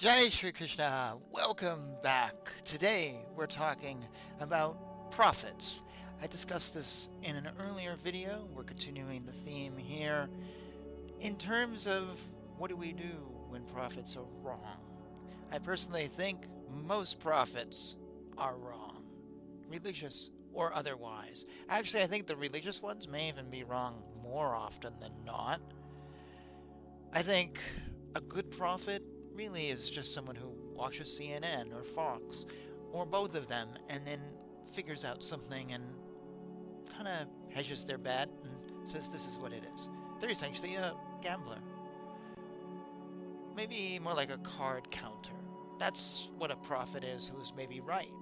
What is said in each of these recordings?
Jai Shri Krishna, welcome back. Today we're talking about prophets. I discussed this in an earlier video. We're continuing the theme here in terms of what do we do when prophets are wrong. I personally think most prophets are wrong, religious or otherwise. Actually, I think the religious ones may even be wrong more often than not. I think a good prophet really is just someone who watches CNN or Fox or both of them and then figures out something and kind of hedges their bet and says this is what it is. They're essentially a gambler. Maybe more like a card counter. That's what a prophet is who's maybe right.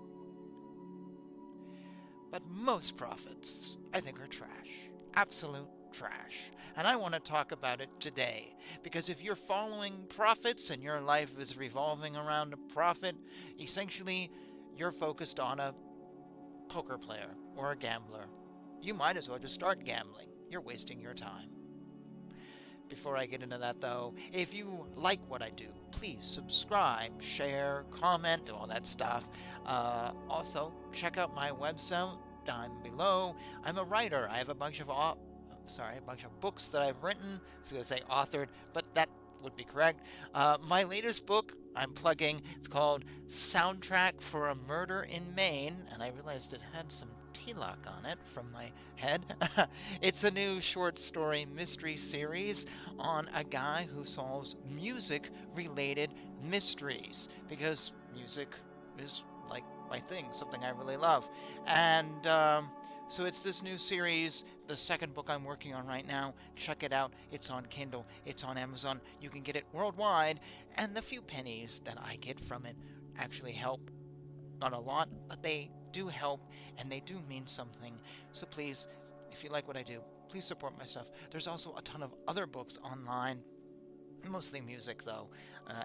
But most prophets, I think, are trash. Absolute trash. And I want to talk about it today, because if you're following prophets and your life is revolving around a prophet, essentially you're focused on a poker player or a gambler. You might as well just start gambling. You're wasting your time. Before I get into that though, if you like what I do, please subscribe, share, comment, all that stuff. Also, check out my website down below. I'm a writer. I have a bunch of books that I've written. I was going to say authored, but that would be correct. My latest book I'm plugging, it's called Soundtrack for a Murder in Maine, and I realized it had some T-lock on it from my head. It's a new short story mystery series on a guy who solves music-related mysteries, because music is like my thing, something I really love. And so it's this new series, the second book I'm working on right now. Check it out. It's on Kindle. It's on Amazon. You can get it worldwide. And the few pennies that I get from it actually help. Not a lot, but they do help, and they do mean something. So please, if you like what I do, please support my stuff. There's also a ton of other books online, mostly music though,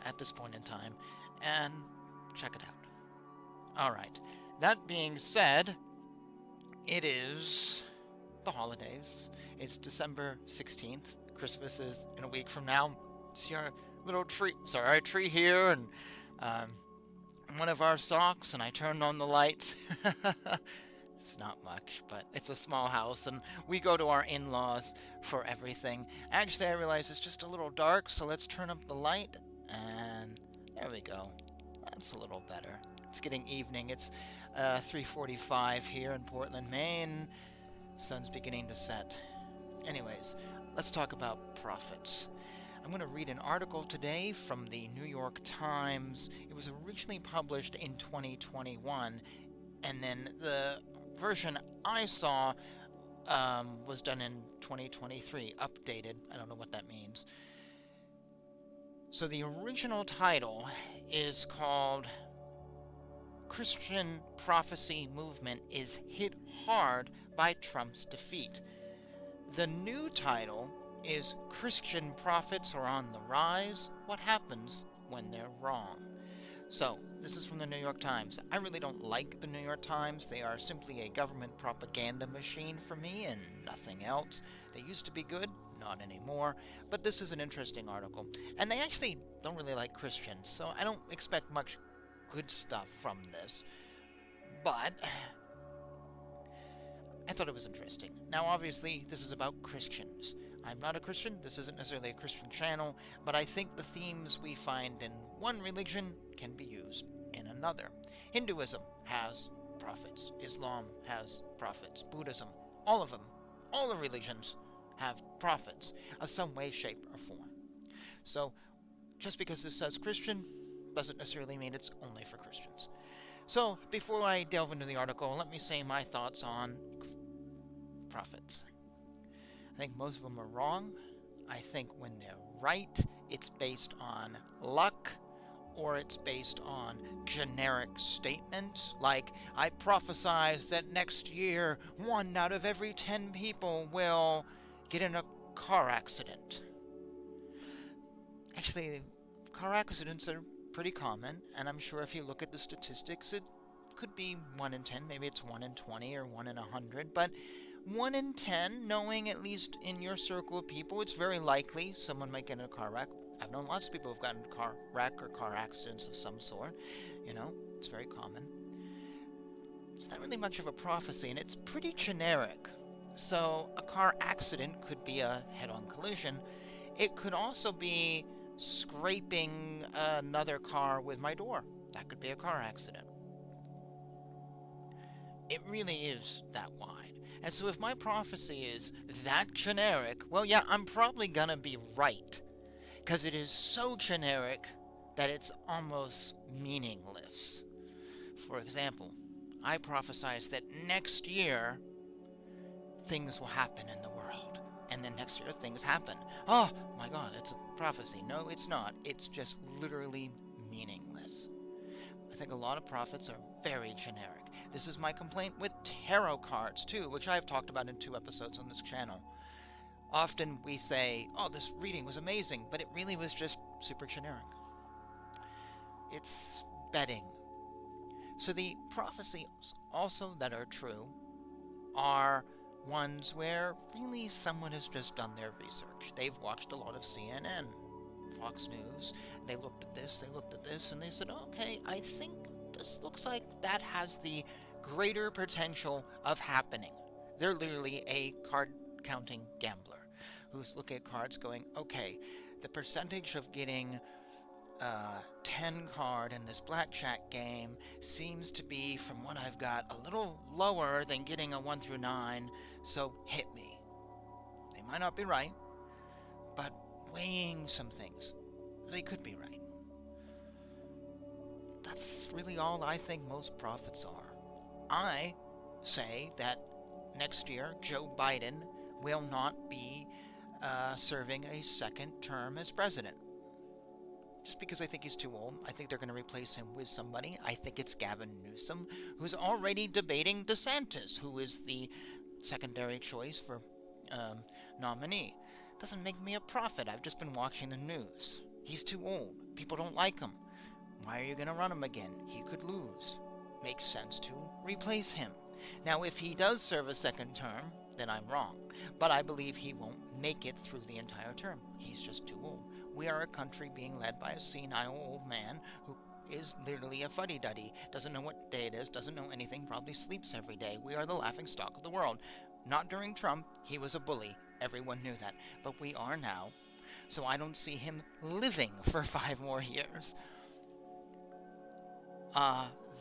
at this point in time. And check it out. Alright, that being said, it is the holidays. It's December 16th. Christmas is in a week from now. See our little tree here, and one of our socks, and I turned on the lights. It's not much, but it's a small house, and we go to our in-laws for everything. Actually, I realize it's just a little dark, so let's turn up the light, and there we go. That's a little better. It's getting evening. It's 3:45 here in Portland, Maine. Sun's beginning to set. Anyways, let's talk about prophets. I'm going to read an article today from the New York Times. It was originally published in 2021, and then the version I saw was done in 2023, updated. I don't know what that means. So the original title is called Christian Prophecy Movement is Hit Hard by Trump's Defeat. The new title is Christian Prophets Are on the Rise. What Happens When They're Wrong? So, this is from the New York Times. I really don't like the New York Times. They are simply a government propaganda machine for me and nothing else. They used to be good, not anymore, but this is an interesting article. And they actually don't really like Christians, so I don't expect much good stuff from this. But I thought it was interesting. Now, obviously, this is about Christians. I'm not a Christian. This isn't necessarily a Christian channel, but I think the themes we find in one religion can be used in another. Hinduism has prophets. Islam has prophets. Buddhism, all of them, all the religions have prophets of some way, shape, or form. So, just because this says Christian doesn't necessarily mean it's only for Christians. So, before I delve into the article, let me say my thoughts on prophets. I think most of them are wrong. I think when they're right, it's based on luck, or it's based on generic statements, like, I prophesize that next year 1 out of every 10 people will get in a car accident. Actually, car accidents are pretty common, and I'm sure if you look at the statistics, it could be 1 in 10, maybe it's 1 in 20 or 1 in 100, but 1 in 10, knowing at least in your circle of people, it's very likely someone might get in a car I've known lots of people who've gotten car wreck or car accidents of some sort. It's very common. It's not really much of a prophecy, and it's pretty generic. So a car accident could be a head-on collision. It could also be scraping another car with my door. That could be a car accident. It really is that wide. And so if my prophecy is that generic, well, yeah, I'm probably gonna be right. Because it is so generic that it's almost meaningless. For example, I prophesied that next year things will happen in the world. And then next year things happen. Oh my God, it's a prophecy. No, it's not. It's just literally meaningless. I think a lot of prophets are very generic. This is my complaint with tarot cards too, which I've talked about in 2 episodes on this channel. Often we say, oh, this reading was amazing, but it really was just super generic. It's betting. So the prophecies also that are true are ones where really someone has just done their research. They've watched a lot of CNN, Fox News. They looked at this, and they said, okay, I think this looks like that has the greater potential of happening. They're literally a card-counting gambler who's looking at cards going, okay, the percentage of getting 10 card in this blackjack game seems to be, from what I've got, a little lower than getting a 1 through 9, so hit me. They might not be right, but weighing some things, they could be right. That's really all I think most prophets are. I say that next year Joe Biden will not be serving a second term as president. Just because I think he's too old. I think they're going to replace him with somebody. I think it's Gavin Newsom, who's already debating DeSantis, who is the secondary choice for nominee. Doesn't make me a prophet. I've just been watching the news. He's too old. People don't like him. Why are you going to run him again? He could lose. Makes sense to replace him. Now, if he does serve a second term, then I'm wrong. But I believe he won't make it through the entire term. He's just too old. We are a country being led by a senile old man who is literally a fuddy-duddy, doesn't know what day it is, doesn't know anything, probably sleeps every day. We are the laughingstock of the world. Not during Trump. He was a bully. Everyone knew that. But we are now. So I don't see him living for 5 more years.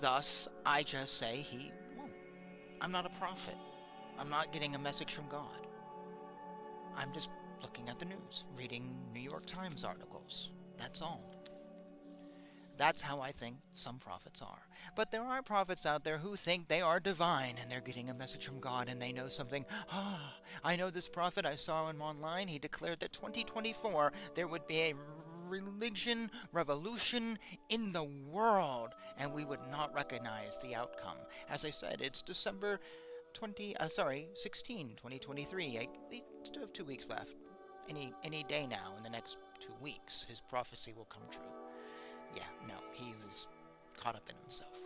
Thus, I just say he won't. I'm not a prophet. I'm not getting a message from God. I'm just looking at the news, reading New York Times articles. That's all. That's how I think some prophets are. But there are prophets out there who think they are divine and they're getting a message from God and they know something. I know this prophet, I saw him online. He declared that 2024 there would be a religion revolution in the world and we would not recognize the outcome. As I said, it's December 16, 2023. They still have 2 weeks left. Any day now, in the next 2 weeks, his prophecy will come true. Yeah, no, he was caught up in himself.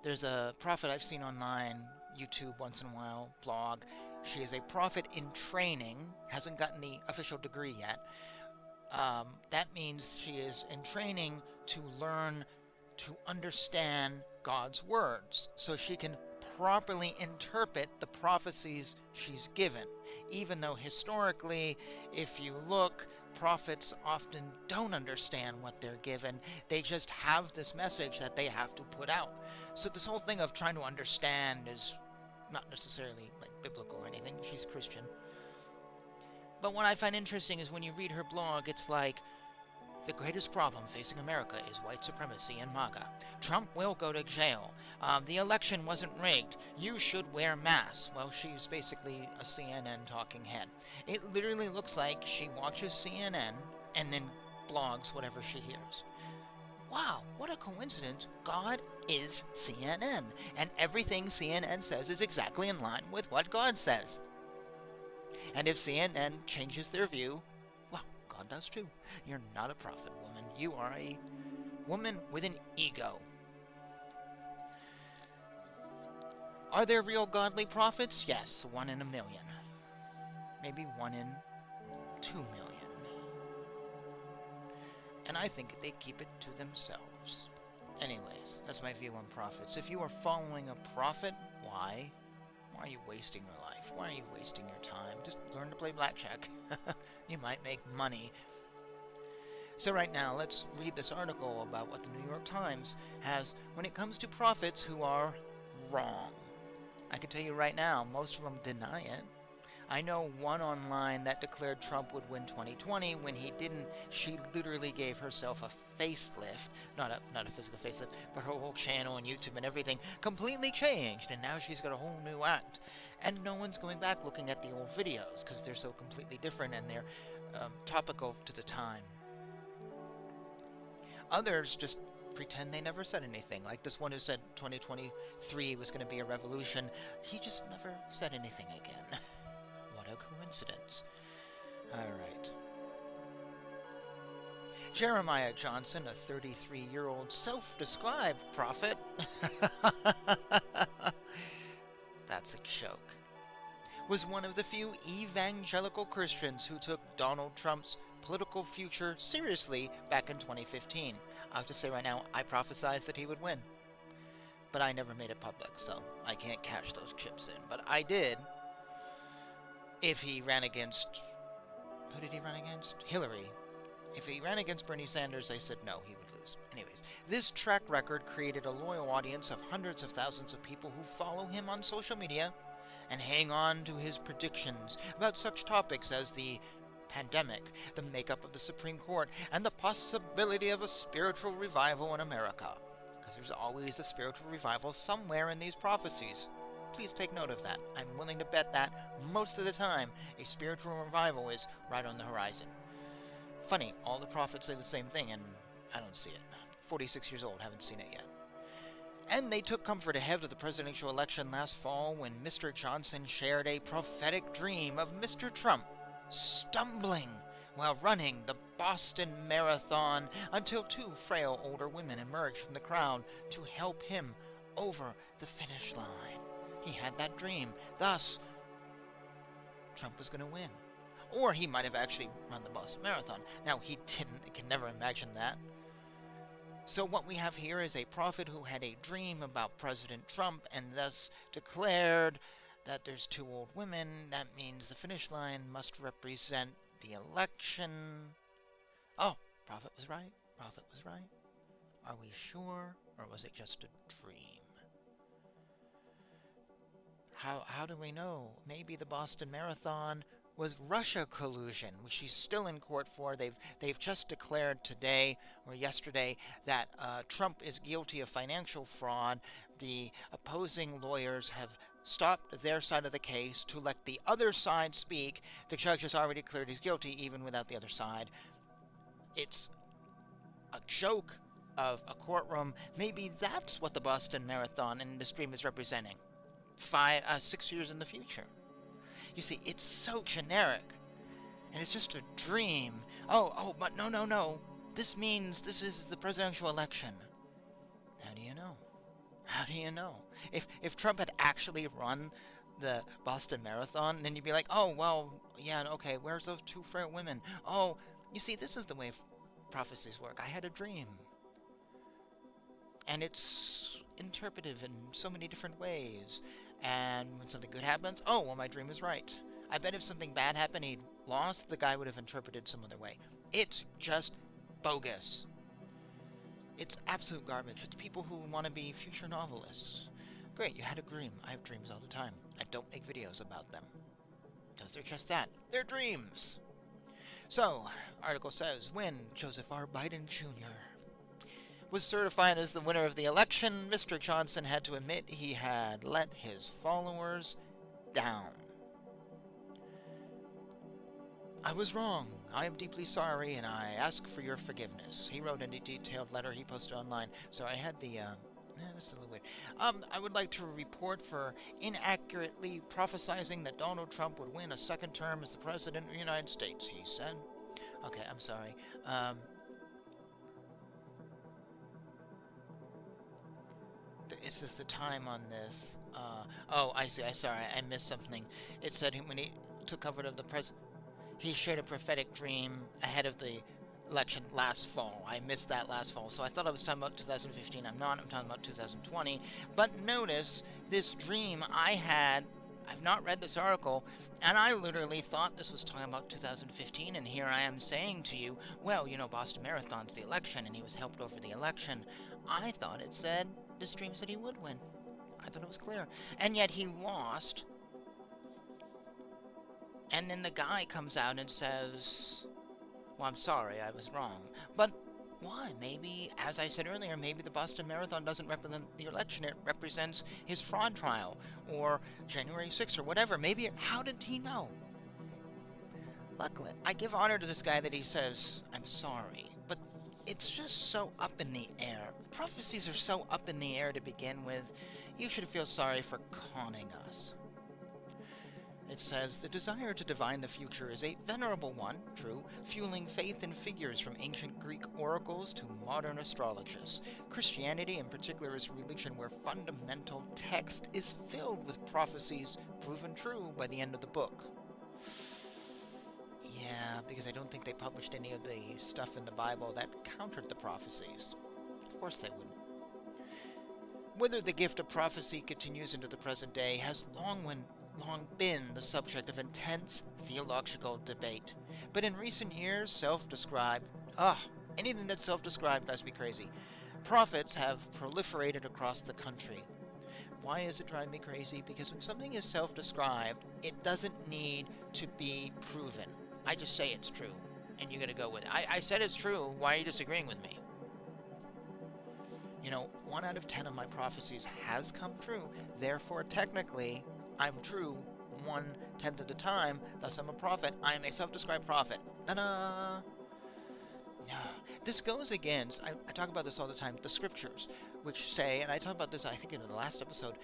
There's a prophet I've seen online, YouTube once in a while, blog. She is a prophet in training, hasn't gotten the official degree yet. That means she is in training to learn to understand God's words, so she can properly interpret the prophecies she's given. Even though historically, if you look, prophets often don't understand what they're given. They just have this message that they have to put out. So this whole thing of trying to understand is not necessarily like biblical or anything. She's Christian. But what I find interesting is when you read her blog, it's like, the greatest problem facing America is white supremacy and MAGA. Trump will go to jail. The election wasn't rigged. You should wear masks. Well, she's basically a CNN talking head. It literally looks like she watches CNN and then blogs whatever she hears. Wow, what a coincidence. God is CNN. And everything CNN says is exactly in line with what God says. And if CNN changes their view, God does too. You're not a prophet, woman. You are a woman with an ego. Are there real godly prophets? Yes, 1 in a million. maybe 1 in 2 million. And I think they keep it to themselves. Anyways, that's my view on prophets. If you are following a prophet, why? Why are you wasting your life? Why are you wasting your time? Just learn to play blackjack. You might make money. So right now, let's read this article about what the New York Times has when it comes to prophets who are wrong. I can tell you right now, most of them deny it. I know one online that declared Trump would win 2020 when he didn't. She literally gave herself a facelift, not a physical facelift, but her whole channel and YouTube and everything completely changed, and now she's got a whole new act. And no one's going back looking at the old videos because they're so completely different and they're topical to the time. Others just pretend they never said anything, like this one who said 2023 was going to be a revolution. He just never said anything again. What a coincidence. Alright. Jeremiah Johnson, a 33-year-old self-described prophet. That's a joke. Was one of the few evangelical Christians who took Donald Trump's political future seriously back in 2015. I'll have to say right now, I prophesized that he would win. But I never made it public, so I can't cash those chips in. But I did. If he ran against... Who did he run against? Hillary. If he ran against Bernie Sanders, I said no, he would lose. Anyways, this track record created a loyal audience of hundreds of thousands of people who follow him on social media and hang on to his predictions about such topics as the pandemic, the makeup of the Supreme Court, and the possibility of a spiritual revival in America. Because there's always a spiritual revival somewhere in these prophecies. Please take note of that. I'm willing to bet that most of the time a spiritual revival is right on the horizon. Funny, all the prophets say the same thing and I don't see it. 46 years old, haven't seen it yet. And they took comfort ahead of the presidential election last fall when Mr. Johnson shared a prophetic dream of Mr. Trump stumbling while running the Boston Marathon until two frail older women emerged from the crowd to help him over the finish line. He had that dream. Thus, Trump was going to win. Or he might have actually run the Boston Marathon. Now, he didn't. I can never imagine that. So what we have here is a prophet who had a dream about President Trump and thus declared that there's two old women. That means the finish line must represent the election. Oh, prophet was right. Prophet was right. Are we sure? Or was it just a dream? How do we know? Maybe the Boston Marathon was Russia collusion, which she's still in court for. They've just declared today or yesterday that Trump is guilty of financial fraud. The opposing lawyers have stopped their side of the case to let the other side speak. The judge has already declared he's guilty even without the other side. It's a joke of a courtroom. Maybe that's what the Boston Marathon in this dream is representing. 6 years in the future. You see, it's so generic. And it's just a dream. Oh, but no. This means this is the presidential election. How do you know? How do you know? If Trump had actually run the Boston Marathon, then you'd be like, oh, well, yeah, okay, where's those two frail women? Oh, you see, this is the way prophecies work. I had a dream. And it's interpretive in so many different ways. And when something good happens, oh, well, my dream is right. I bet if something bad happened, he'd lost, the guy would have interpreted some other way. It's just bogus. It's absolute garbage. It's people who want to be future novelists. Great, you had a dream. I have dreams all the time. I don't make videos about them. Because they're just that. They're dreams. So, article says, when Joseph R. Biden Jr. was certified as the winner of the election, Mr. Johnson had to admit he had let his followers down. I was wrong. I am deeply sorry, and I ask for your forgiveness. He wrote in a detailed letter he posted online. So I had the, that's a little weird. I would like to report for inaccurately prophesizing that Donald Trump would win a second term as the President of the United States, he said. Okay, I'm sorry. It's just the time on this. Oh, I see. Sorry, I missed something. It said when he took cover of the president. He shared a prophetic dream ahead of the election last fall. I missed that last fall, so I thought I was talking about 2015. I'm not. I'm talking about 2020. But notice this dream I had. I've not read this article, and I literally thought this was talking about 2015, and here I am saying to you, well, you know, Boston Marathon's the election, and he was helped over the election. I thought it said, this dream said he would win. I thought it was clear. And yet he lost. And then the guy comes out and says, well, I'm sorry, I was wrong. But why? Maybe, as I said earlier, maybe the Boston Marathon doesn't represent the election. It represents his fraud trial, or January 6th, or whatever. Maybe, how did he know? Luckily, I give honor to this guy that he says, I'm sorry. But it's just so up in the air. Prophecies are so up in the air to begin with. You should feel sorry for conning us. It says, the desire to divine the future is a venerable one, true, fueling faith in figures from ancient Greek oracles to modern astrologists. Christianity, in particular, is a religion where fundamental text is filled with prophecies proven true by the end of the book. Yeah, because I don't think they published any of the stuff in the Bible that countered the prophecies. Of course they wouldn't. Whether the gift of prophecy continues into the present day has long been the subject of intense theological debate. But in recent years, self-described, anything that's self-described must be crazy, prophets have proliferated across the country. Why is it driving me crazy? Because when something is self-described, it doesn't need to be proven. I just say it's true, and you're going to go with it. I said it's true. Why are you disagreeing with me? You know, 1 out of 10 of my prophecies has come true. Therefore, technically, I'm true 1/10 of the time, thus I'm a prophet. I am a self-described prophet. Ta-da! This goes against, I talk about this all the time, the scriptures, which say, and I talked about this, I think, in the last episode,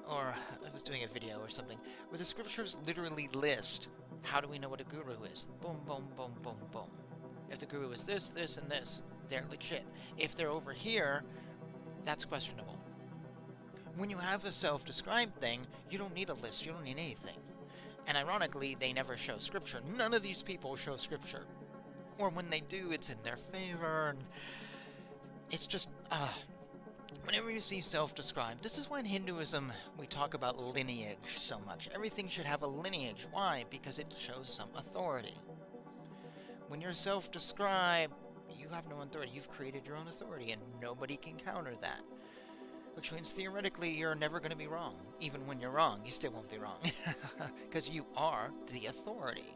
or I was doing a video or something, where the scriptures literally list, how do we know what a guru is? Boom, boom, boom, boom, boom. If the guru is this, this, and this, they're legit. If they're over here, that's questionable. When you have a self-described thing, you don't need a list, you don't need anything. And ironically, they never show scripture. None of these people show scripture. Or when they do, it's in their favor. And it's just, whenever you see self-described, this is why in Hinduism we talk about lineage so much. Everything should have a lineage. Why? Because it shows some authority. When you're self-described, you have no authority. You've created your own authority, and nobody can counter that. Which means theoretically you're never going to be wrong. Even when you're wrong, you still won't be wrong. Because you are the authority.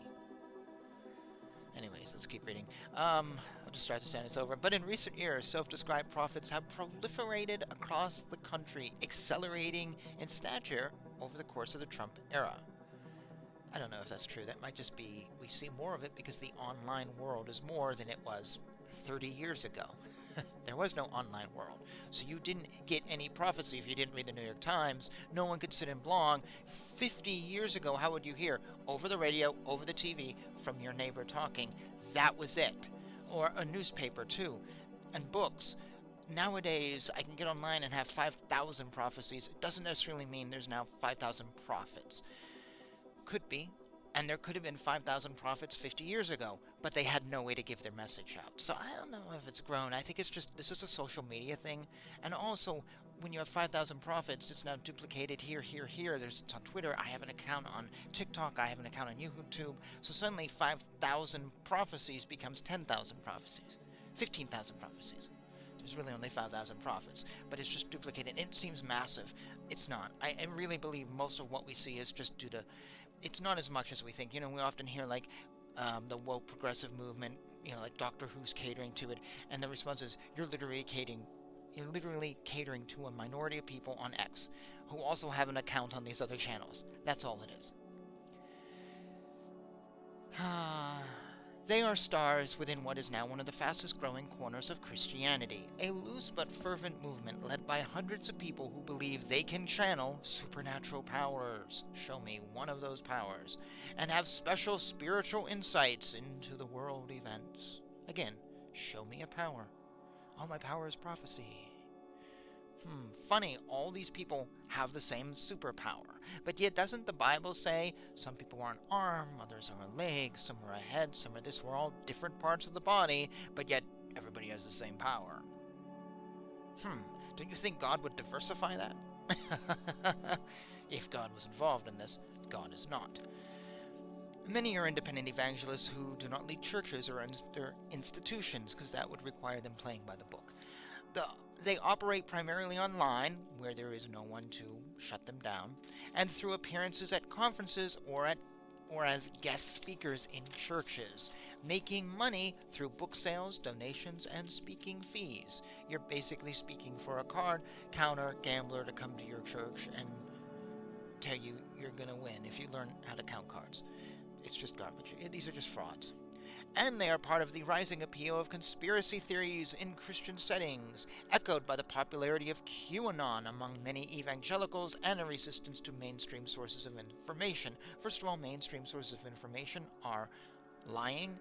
Anyways, let's keep reading. I'll just try to say it's over. But in recent years, self-described prophets have proliferated across the country, accelerating in stature over the course of the Trump era. I don't know if that's true. That might just be, we see more of it because the online world is more than it was 30 years ago. There was no online world. So you didn't get any prophecy if you didn't read the New York Times. No one could sit and blog. 50 years ago, how would you hear? Over the radio, over the TV, from your neighbor talking. That was it. Or a newspaper, too. And books. Nowadays, I can get online and have 5,000 prophecies. It doesn't necessarily mean there's now 5,000 prophets. Could be. And there could have been 5,000 prophets 50 years ago, but they had no way to give their message out. So I don't know if it's grown. I think it's just, this is a social media thing. And also, when you have 5,000 prophets, it's now duplicated here, here, here. It's on Twitter. I have an account on TikTok. I have an account on YouTube. So suddenly 5,000 prophecies becomes 10,000 prophecies, 15,000 prophecies. There's really only 5,000 prophets, but it's just duplicated. It seems massive. It's not. I really believe most of what we see is just due to, it's not as much as we think. You know, we often hear like the woke progressive movement, you know, like Doctor Who's catering to it, and the response is, you're literally catering to a minority of people on X who also have an account on these other channels. That's all it is. They are stars within what is now one of the fastest growing corners of Christianity, a loose but fervent movement led by hundreds of people who believe they can channel supernatural powers, show me one of those powers, and have special spiritual insights into the world events. Again, show me a power. Oh, my power is prophecy. Funny, all these people have the same superpower. But yet doesn't the Bible say some people are an arm, others are a leg, some are a head, some are this? We're all different parts of the body, but yet everybody has the same power. Don't you think God would diversify that? If God was involved in this, God is not. Many are independent evangelists who do not lead churches or institutions, because that would require them playing by the book. They operate primarily online, where there is no one to shut them down, and through appearances at conferences or as guest speakers in churches, making money through book sales, donations, and speaking fees. You're basically speaking for a card counter gambler to come to your church and tell you you're going to win if you learn how to count cards. It's just garbage. These are just frauds. And they are part of the rising appeal of conspiracy theories in Christian settings, echoed by the popularity of QAnon among many evangelicals and a resistance to mainstream sources of information. First of all, mainstream sources of information are lying.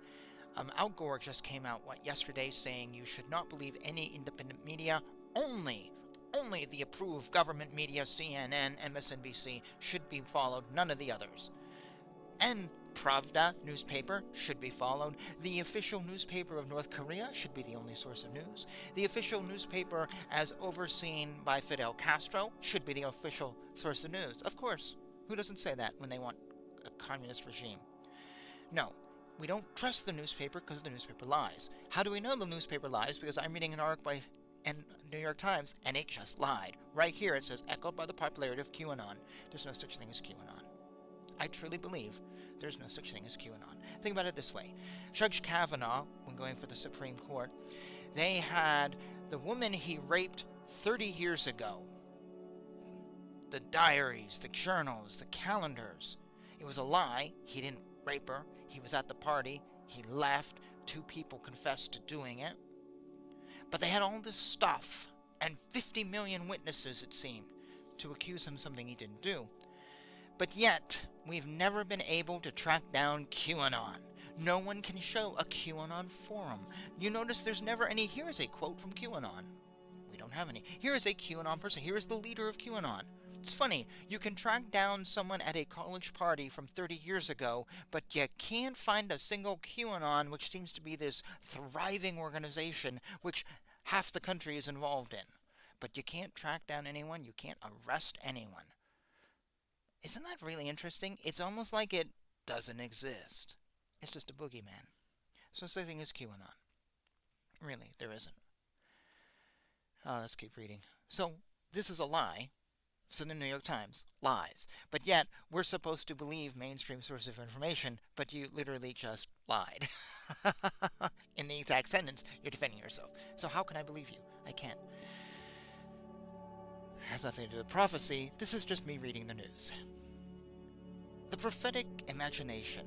Al Gore just came out yesterday saying you should not believe any independent media, only the approved government media, CNN, MSNBC, should be followed, none of the others. And Pravda newspaper should be followed. The official newspaper of North Korea should be the only source of news. The official newspaper as overseen by Fidel Castro should be the official source of news. Of course. Who doesn't say that when they want a communist regime? No. We don't trust the newspaper because the newspaper lies. How do we know the newspaper lies? Because I'm reading an article by New York Times, and it just lied. Right here it says, echoed by the popularity of QAnon. There's no such thing as QAnon. I truly believe there's no such thing as QAnon. Think about it this way. Judge Kavanaugh, when going for the Supreme Court, they had the woman he raped 30 years ago. The diaries, the journals, the calendars. It was a lie. He didn't rape her. He was at the party. He left. 2 people confessed to doing it. But they had all this stuff and 50 million witnesses, it seemed, to accuse him of something he didn't do. But yet, we've never been able to track down QAnon. No one can show a QAnon forum. You notice there's never any, here is a quote from QAnon. We don't have any. Here is a QAnon person. Here is the leader of QAnon. It's funny, you can track down someone at a college party from 30 years ago, but you can't find a single QAnon, which seems to be this thriving organization, which half the country is involved in. But you can't track down anyone, you can't arrest anyone. Isn't that really interesting? It's almost like it doesn't exist. It's just a boogeyman. So such a thing as QAnon. Really, there isn't. Let's keep reading. So, this is a lie. So the New York Times lies. But yet, we're supposed to believe mainstream sources of information, but you literally just lied. In the exact sentence, you're defending yourself. So how can I believe you? I can't. Has nothing to do with prophecy. This is just me reading the news. The prophetic imagination,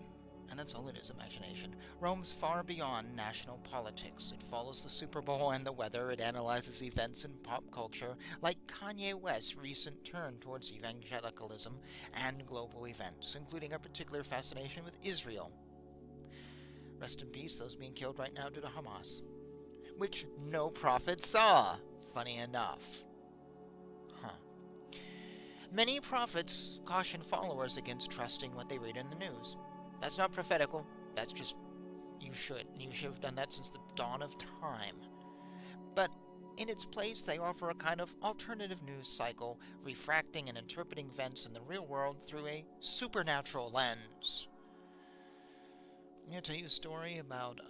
and that's all it is, imagination, roams far beyond national politics. It follows the Super Bowl and the weather. It analyzes events in pop culture, like Kanye West's recent turn towards evangelicalism and global events, including a particular fascination with Israel. Rest in peace, those being killed right now due to Hamas, which no prophet saw, funny enough. Many prophets caution followers against trusting what they read in the news. That's not prophetical. That's just, you should have done that since the dawn of time. But in its place, they offer a kind of alternative news cycle, refracting and interpreting events in the real world through a supernatural lens. I'm going to tell you a story about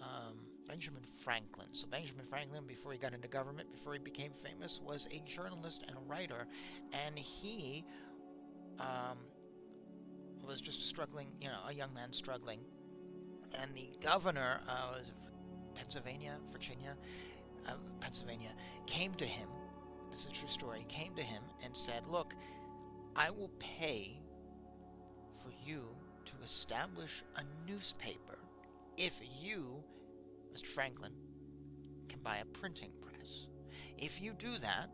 Benjamin Franklin. So Benjamin Franklin, before he got into government, before he became famous, was a journalist and a writer, and he was just struggling, a young man struggling. And the governor was Pennsylvania, came to him, this is a true story, came to him and said, look, I will pay for you to establish a newspaper if you, Mr. Franklin, can buy a printing press. If you do that,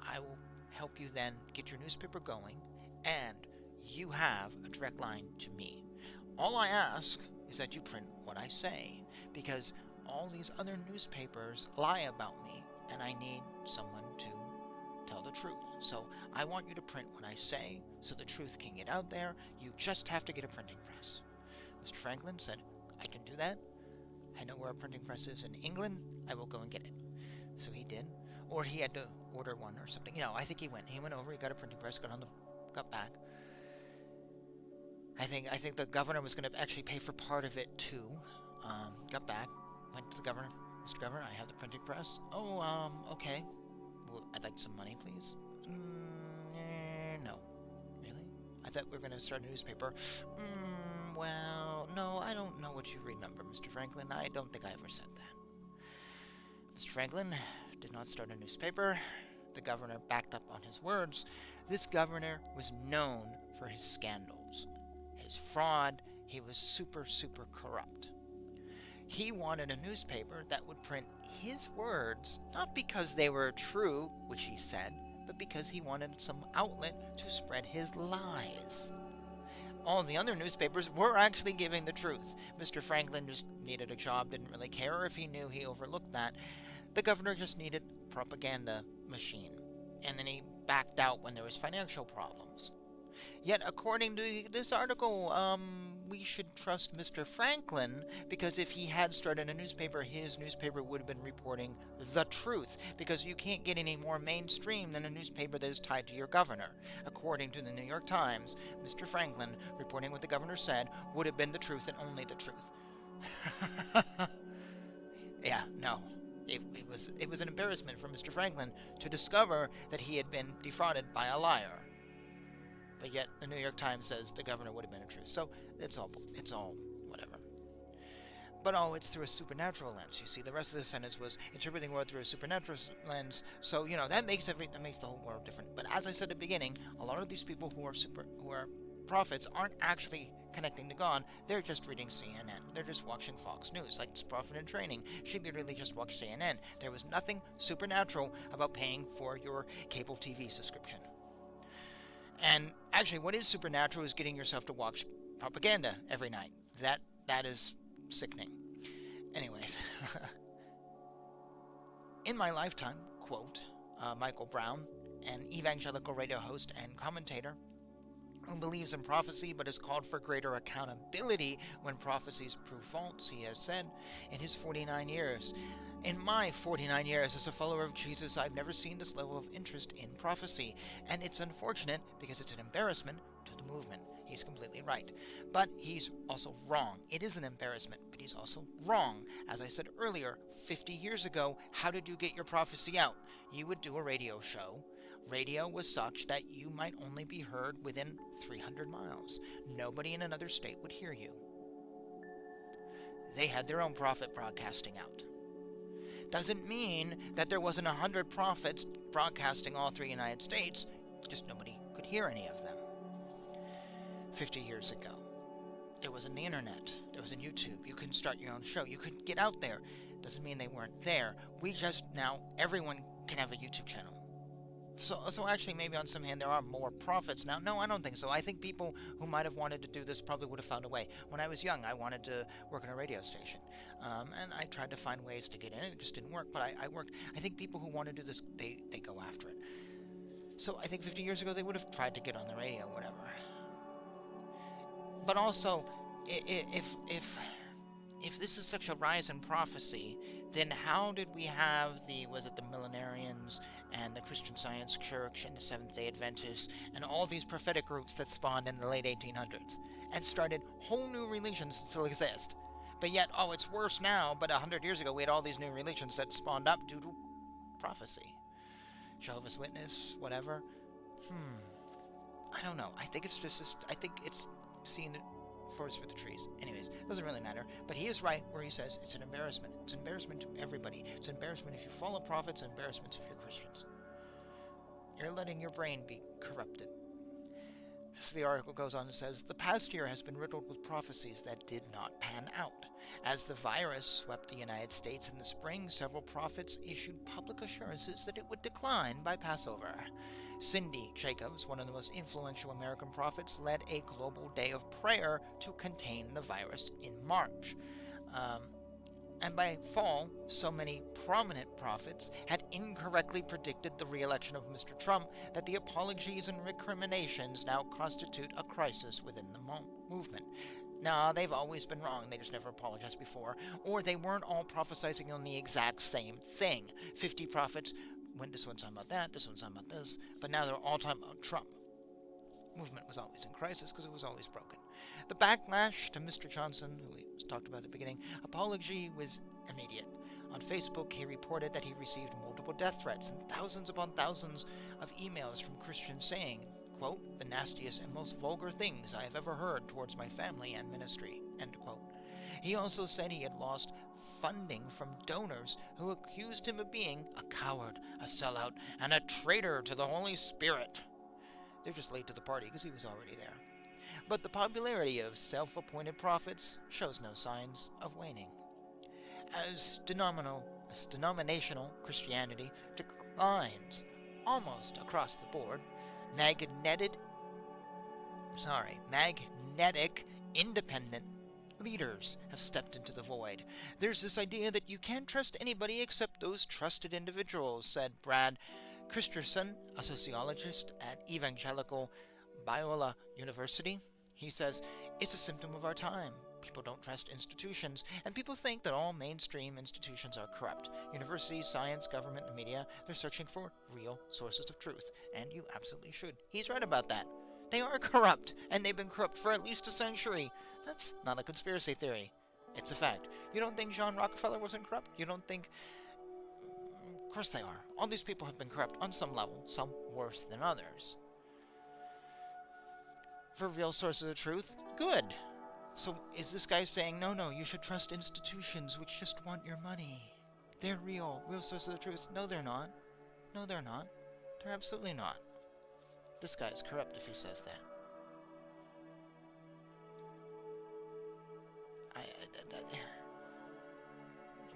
I will help you then get your newspaper going, and you have a direct line to me. All I ask is that you print what I say, because all these other newspapers lie about me, and I need someone to tell the truth. So I want you to print what I say so the truth can get out there. You just have to get a printing press. Mr. Franklin said, I can do that. I know where a printing press is in England. I will go and get it. So he did. Or he had to order one or something. I think he went. He went over, he got a printing press, got back. I think the governor was going to actually pay for part of it too. Got back, went to the governor. Mr. Governor, I have the printing press. Oh, okay. Well, I'd like some money, please. No. Really? I thought we were going to start a newspaper. Well, no, I don't know what you remember, Mr. Franklin. I don't think I ever said that. Mr. Franklin did not start a newspaper. The governor backed up on his words. This governor was known for his scandals, his fraud. He was super, super corrupt. He wanted a newspaper that would print his words, not because they were true, which he said, but because he wanted some outlet to spread his lies. All the other newspapers were actually giving the truth. Mr. Franklin just needed a job, didn't really care, or if he knew, he overlooked that. The governor just needed a propaganda machine, and then he backed out when there was financial problems. Yet, according to this article, we should trust Mr. Franklin, because if he had started a newspaper, his newspaper would have been reporting the truth, because you can't get any more mainstream than a newspaper that is tied to your governor. According to the New York Times, Mr. Franklin, reporting what the governor said, would have been the truth and only the truth. Yeah, no. It was an embarrassment for Mr. Franklin to discover that he had been defrauded by a liar. But yet, the New York Times says the governor would have been a truth. So, it's all whatever. But it's through a supernatural lens. You see, the rest of the sentence was interpreting the world through a supernatural lens. So, that makes the whole world different. But as I said at the beginning, a lot of these people who are prophets aren't actually connecting to God. They're just reading CNN. They're just watching Fox News. Like this prophet in training, she literally just watched CNN. There was nothing supernatural about paying for your cable TV subscription. And actually, what is supernatural is getting yourself to watch propaganda every night. That is sickening. Anyways, in my lifetime, quote, Michael Brown, an evangelical radio host and commentator who believes in prophecy but has called for greater accountability when prophecies prove false, he has said, in his 49 years. In my 49 years as a follower of Jesus, I've never seen this level of interest in prophecy, and it's unfortunate because it's an embarrassment to the movement. He's completely right. But he's also wrong. It is an embarrassment, but he's also wrong. As I said earlier, 50 years ago, how did you get your prophecy out? You would do a radio show. Radio was such that you might only be heard within 300 miles. Nobody in another state would hear you. They had their own prophet broadcasting out. Doesn't mean that there wasn't 100 prophets broadcasting all through the United States, just nobody could hear any of them. 50 years ago, there wasn't the internet, there wasn't YouTube, you couldn't start your own show, you could get out there. Doesn't mean they weren't there. Now everyone can have a YouTube channel. So actually, maybe on some hand, there are more prophets now. No, I don't think so. I think people who might have wanted to do this probably would have found a way. When I was young, I wanted to work in a radio station. And I tried to find ways to get in. It just didn't work. But I worked. I think people who want to do this, they go after it. So I think 50 years ago, they would have tried to get on the radio, whatever. But also, if this is such a rise in prophecy, then how did we have the millenarians and the Christian Science Church and the Seventh-day Adventists and all these prophetic groups that spawned in the late 1800s and started whole new religions that still exist? But yet, it's worse now, but 100 years ago we had all these new religions that spawned up due to prophecy. Jehovah's Witness, whatever. I don't know. I think it's seeing the forest for the trees. Anyways, doesn't really matter. But he is right where he says it's an embarrassment. It's an embarrassment to everybody. It's an embarrassment if you follow prophets, an embarrassment if you're Christians. You're letting your brain be corrupted. So the article goes on and says, the past year has been riddled with prophecies that did not pan out. As the virus swept the United States in the spring, several prophets issued public assurances that it would decline by Passover. Cindy Jacobs, one of the most influential American prophets, led a global day of prayer to contain the virus in March. And by fall, so many prominent prophets had incorrectly predicted the re-election of Mr. Trump that the apologies and recriminations now constitute a crisis within the movement. No, they've always been wrong. They just never apologized before. Or they weren't all prophesying on the exact same thing. 50 prophets, when this one's talking about that, this one's talking about this, but now they're all talking about Trump. Movement was always in crisis because it was always broken. The backlash to Mr. Johnson, who we talked about at the beginning, apology was immediate. On Facebook, he reported that he received multiple death threats and thousands upon thousands of emails from Christians saying, quote, the nastiest and most vulgar things I have ever heard towards my family and ministry, end quote. He also said he had lost funding from donors who accused him of being a coward, a sellout, and a traitor to the Holy Spirit. They're just late to the party because he was already there. But the popularity of self-appointed prophets shows no signs of waning. As denominational Christianity declines almost across the board, magnetic independent leaders have stepped into the void. There's this idea that you can't trust anybody except those trusted individuals, said Brad Christensen, a sociologist at Evangelical Biola University. He says, it's a symptom of our time. People don't trust institutions, and people think that all mainstream institutions are corrupt. Universities, science, government, and media, they're searching for real sources of truth, and you absolutely should. He's right about that. They are corrupt, and they've been corrupt for at least a century. That's not a conspiracy theory. It's a fact. You don't think John Rockefeller wasn't corrupt? You don't think... Of course they are. All these people have been corrupt on some level, some worse than others. For real sources of truth, good. So is this guy saying, no, you should trust institutions which just want your money? They're real sources of truth. No, they're not. No, they're not. They're absolutely not. This guy's corrupt if he says that.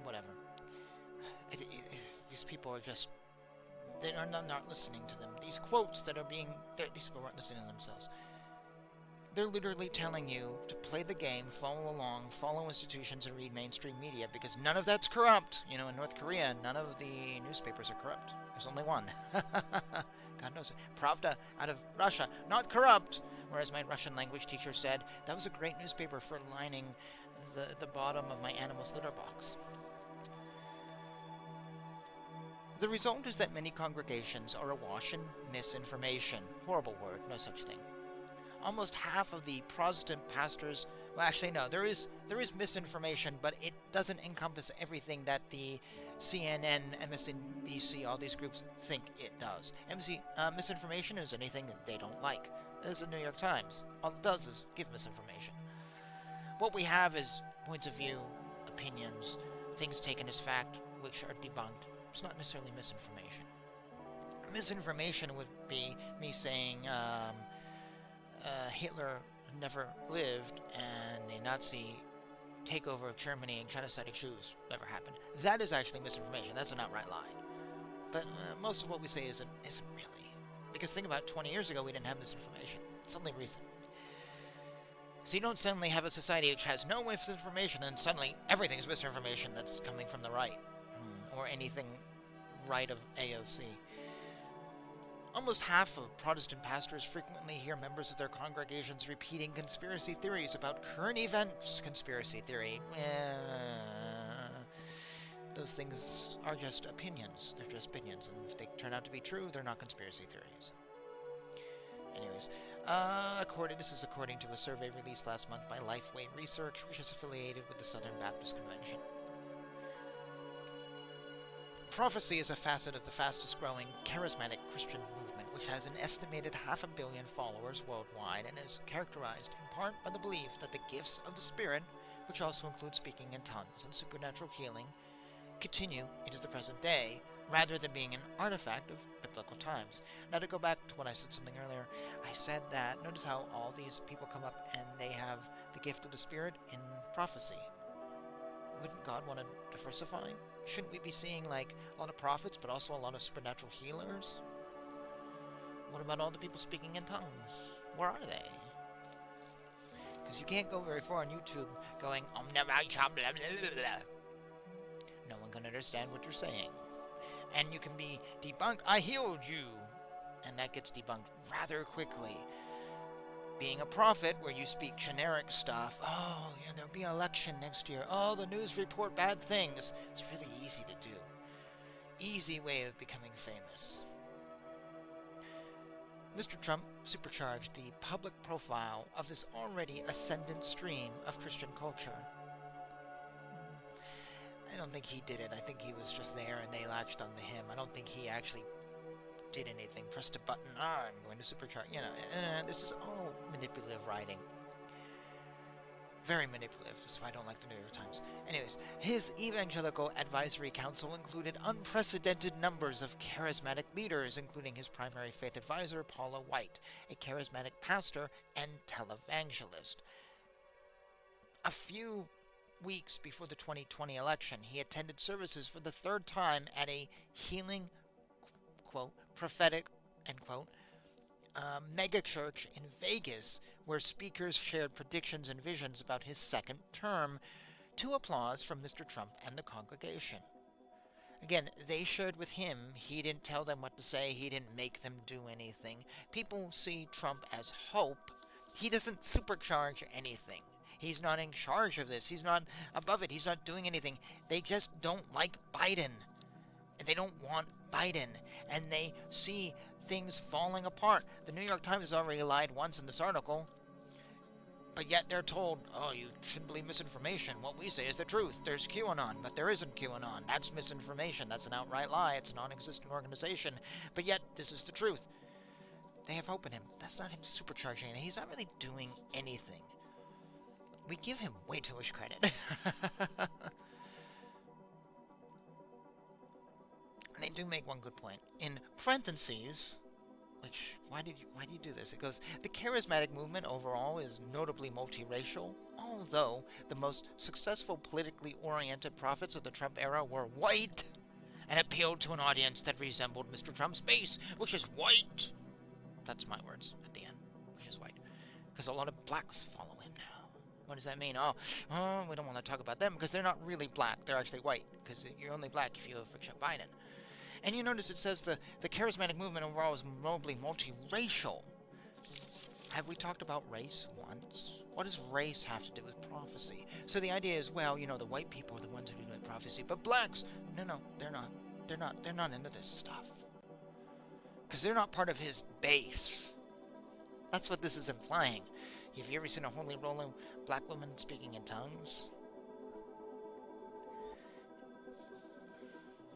Whatever. These people are just... They are not listening to them. These quotes that are being... These people aren't listening to themselves. They're literally telling you to play the game, follow along, follow institutions, and read mainstream media, because none of that's corrupt. You know, in North Korea, none of the newspapers are corrupt. There's only one. God knows it. Pravda out of Russia, not corrupt. Whereas my Russian language teacher said, that was a great newspaper for lining the bottom of my animal's litter box. The result is that many congregations are awash in misinformation. Horrible word, no such thing. Almost half of the Protestant pastors... Well, actually, no, there is misinformation, but it doesn't encompass everything that the CNN, MSNBC, all these groups think it does. Misinformation is anything that they don't like. This is the New York Times. All it does is give misinformation. What we have is points of view, opinions, things taken as fact, which are debunked. It's not necessarily misinformation. Misinformation would be me saying... Hitler never lived, and the Nazi takeover of Germany and genocide of Jews never happened. That is actually misinformation. That's an outright lie. But most of what we say isn't really. Because think about 20 years ago, we didn't have misinformation. It's only recent. So you don't suddenly have a society which has no misinformation, and suddenly everything's misinformation that's coming from the right. Or anything right of AOC. Almost half of Protestant pastors frequently hear members of their congregations repeating conspiracy theories about current events. Conspiracy theory. Those things are just opinions. They're just opinions. And if they turn out to be true, they're not conspiracy theories. Anyways, this is according to a survey released last month by Lifeway Research, which is affiliated with the Southern Baptist Convention. Prophecy is a facet of the fastest-growing charismatic Christian movement, which has an estimated 500 million followers worldwide and is characterized in part by the belief that the gifts of the Spirit, which also include speaking in tongues and supernatural healing, continue into the present day, rather than being an artifact of biblical times. Now, to go back to when I said something earlier, I said that, notice how all these people come up and they have the gift of the Spirit in prophecy. Wouldn't God want to diversify? Shouldn't we be seeing, like, a lot of prophets, but also a lot of supernatural healers? What about all the people speaking in tongues? Where are they? Because you can't go very far on YouTube going, can understand what you're saying. And you can be debunked. I healed you. And that gets debunked rather quickly. Being a prophet, where you speak generic stuff, oh, yeah, there'll be an election next year, oh, the news report bad things, it's really easy to do. Easy way of becoming famous. Mr. Trump supercharged the public profile of this already ascendant stream of Christian culture. I don't think he did it. I think he was just there and they latched onto him. I don't think he actually did anything, pressed a button, I'm going to supercharge, this is all manipulative writing. Very manipulative, that's why I don't like the New York Times. Anyways, his Evangelical Advisory Council included unprecedented numbers of charismatic leaders, including his primary faith advisor, Paula White, a charismatic pastor and televangelist. A few weeks before the 2020 election, he attended services for the third time at a healing, quote, prophetic, end quote, mega church in Vegas, where speakers shared predictions and visions about his second term, to applause from Mr. Trump and the congregation. Again, they shared with him. He didn't tell them what to say. He didn't make them do anything. People see Trump as hope. He doesn't supercharge anything. He's not in charge of this. He's not above it. He's not doing anything. They just don't like Biden. They don't want Biden. And they see things falling apart. The New York Times has already lied once in this article. But yet they're told, oh, you shouldn't believe misinformation. What we say is the truth. There's QAnon, but there isn't QAnon. That's misinformation. That's an outright lie. It's a non-existent organization. But yet, this is the truth. They have hope in him. That's not him supercharging it. He's not really doing anything. We give him way too much credit. They do make one good point. In parentheses, which, why do you do this? It goes, the charismatic movement overall is notably multiracial, although the most successful politically oriented prophets of the Trump era were white and appealed to an audience that resembled Mr. Trump's base, which is white. That's my words at the end, which is white. Because a lot of blacks follow him now. What does that mean? Oh, we don't want to talk about them because they're not really black. They're actually white, because you're only black if you vote for Joe Biden. And you notice it says the charismatic movement overall is notably multiracial. Have we talked about race once? What does race have to do with prophecy? So the idea is, well, the white people are the ones who do the prophecy, but blacks, no, they're not. They're not into this stuff. Because they're not part of his base. That's what this is implying. Have you ever seen a holy roller black woman speaking in tongues?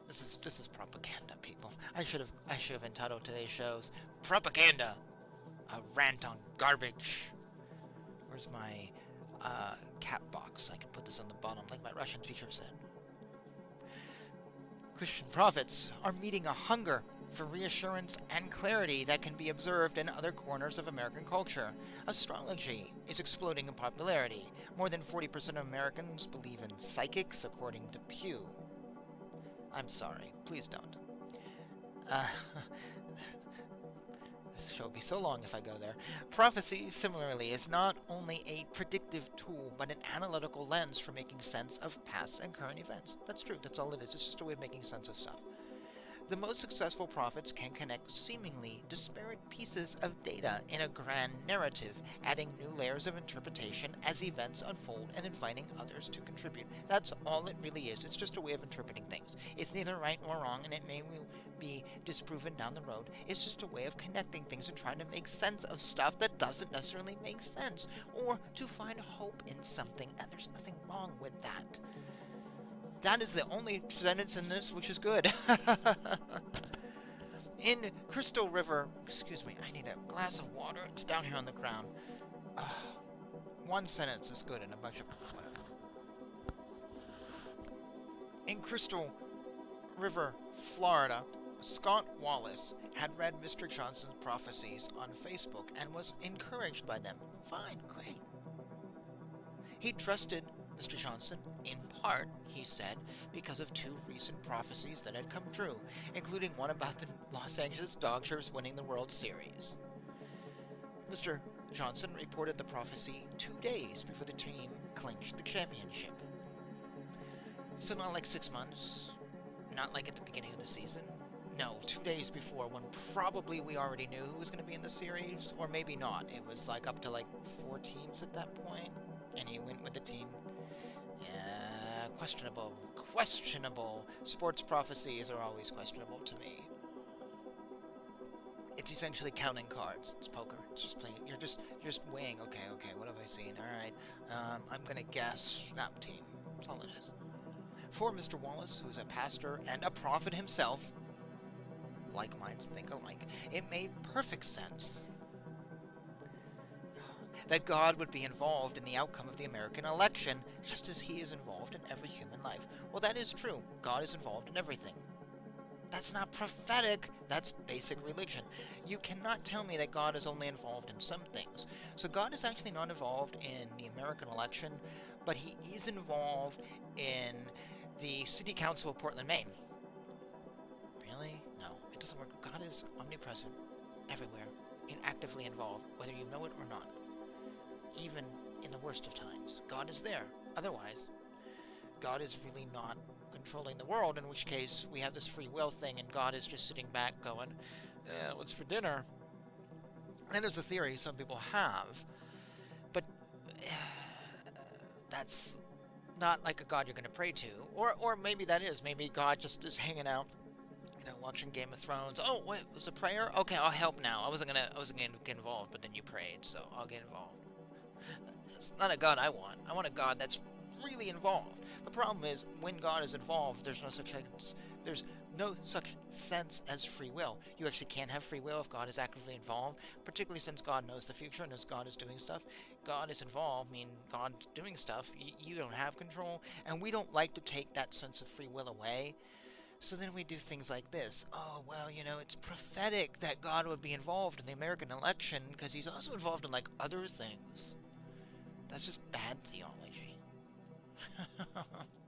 This is propaganda, people. I should have entitled today's shows "Propaganda," a rant on garbage. Where's my cap box? I can put this on the bottom, like my Russian teacher said. Christian prophets are meeting a hunger for reassurance and clarity that can be observed in other corners of American culture. Astrology is exploding in popularity. More than 40% of Americans believe in psychics, according to Pew. I'm sorry. Please don't. This show would be so long if I go there. Prophecy, similarly, is not only a predictive tool, but an analytical lens for making sense of past and current events. That's true. That's all it is. It's just a way of making sense of stuff. The most successful prophets can connect seemingly disparate pieces of data in a grand narrative, adding new layers of interpretation as events unfold and inviting others to contribute. That's all it really is. It's just a way of interpreting things. It's neither right nor wrong, and it may be disproven down the road. It's just a way of connecting things and trying to make sense of stuff that doesn't necessarily make sense, or to find hope in something, and there's nothing wrong with that. That is the only sentence in this which is good. In Crystal River, excuse me, I need a glass of water. It's down here on the ground. One sentence is good and a bunch of whatever. In Crystal River, Florida, Scott Wallace had read Mr. Johnson's prophecies on Facebook and was encouraged by them. Fine, great. He trusted Mr. Johnson, in part, he said, because of two recent prophecies that had come true, including one about the Los Angeles Dodgers winning the World Series. Mr. Johnson reported the prophecy 2 days before the team clinched the championship. So not like 6 months, Not like at the beginning of the season. No, 2 days before, when probably we already knew who was going to be in the series, or maybe not. It was like up to like 4 teams at that point, and he went with the team. Yeah, questionable. Questionable. Sports prophecies are always questionable to me. It's essentially counting cards. It's poker. It's just playing. You're just weighing. Okay, what have I seen? All right. I'm gonna guess that team. That's all it is. For Mr. Wallace, who's a pastor and a prophet himself, like minds think alike, it made perfect sense that God would be involved in the outcome of the American election, just as he is involved in every human life. Well, that is true. God is involved in everything. That's not prophetic, that's basic religion. You cannot tell me that God is only involved in some things. So God is actually not involved in the American election, but he is involved in the City Council of Portland, Maine. Really? No, it doesn't work. God is omnipresent, everywhere, and actively involved, whether you know it or not. Even in the worst of times, God is there. Otherwise, God is really not controlling the world, in which case we have this free will thing and God is just sitting back going, what's for dinner? And there's a theory some people have, but that's not like a God you're going to pray to. Or maybe that is. Maybe God just is hanging out, watching Game of Thrones. Oh, wait, was it prayer? Okay, I'll help now. I wasn't gonna get involved, but then you prayed, so I'll get involved. It's not a God I want. I want a God that's really involved. The problem is, when God is involved, there's no such sense as free will. You actually can't have free will if God is actively involved, particularly since God knows the future and as God is doing stuff. God is involved, God doing stuff, you don't have control, and we don't like to take that sense of free will away. So then we do things like this. Oh, well, it's prophetic that God would be involved in the American election because he's also involved in, other things. That's just bad theology.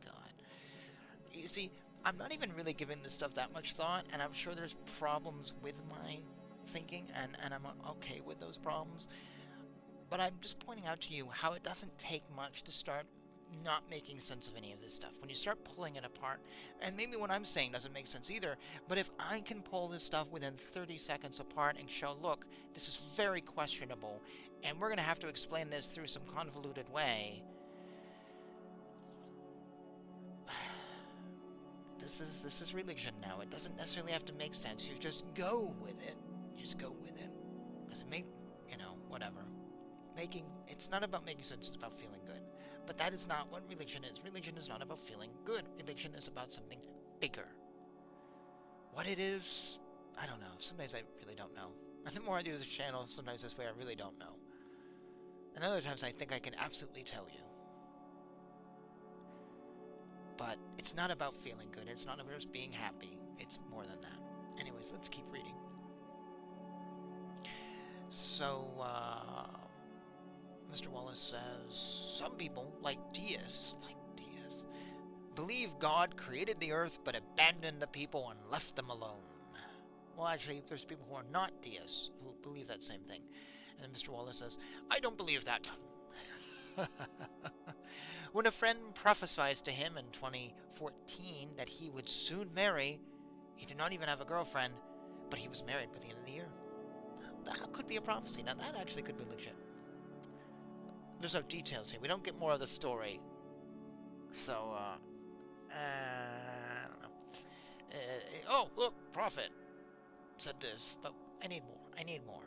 God. You see, I'm not even really giving this stuff that much thought, and I'm sure there's problems with my thinking, and I'm okay with those problems. But I'm just pointing out to you how it doesn't take much to start not making sense of any of this stuff. When you start pulling it apart, and maybe what I'm saying doesn't make sense either, but if I can pull this stuff within 30 seconds apart and show, look, this is very questionable, and we're going to have to explain this through some convoluted way, this is religion now. It doesn't necessarily have to make sense. You just go with it. Just go with it. Because it whatever. It's not about making sense, it's about feeling good. But that is not what religion is. Religion is not about feeling good. Religion is about something bigger. What it is, I don't know. Sometimes I really don't know. And the more I do this channel, sometimes I swear I really don't know. And other times I think I can absolutely tell you. But it's not about feeling good. It's not about us being happy. It's more than that. Anyways, let's keep reading. So, Mr. Wallace says, some people, like deists, believe God created the earth but abandoned the people and left them alone. Well, actually, there's people who are not deists who believe that same thing. And Mr. Wallace says, I don't believe that. When a friend prophesied to him in 2014 that he would soon marry, he did not even have a girlfriend, but he was married by the end of the year. That could be a prophecy. Now, that actually could be legit. There's no details here. We don't get more of the story. So, I don't know. Oh, look, prophet said this, but I need more.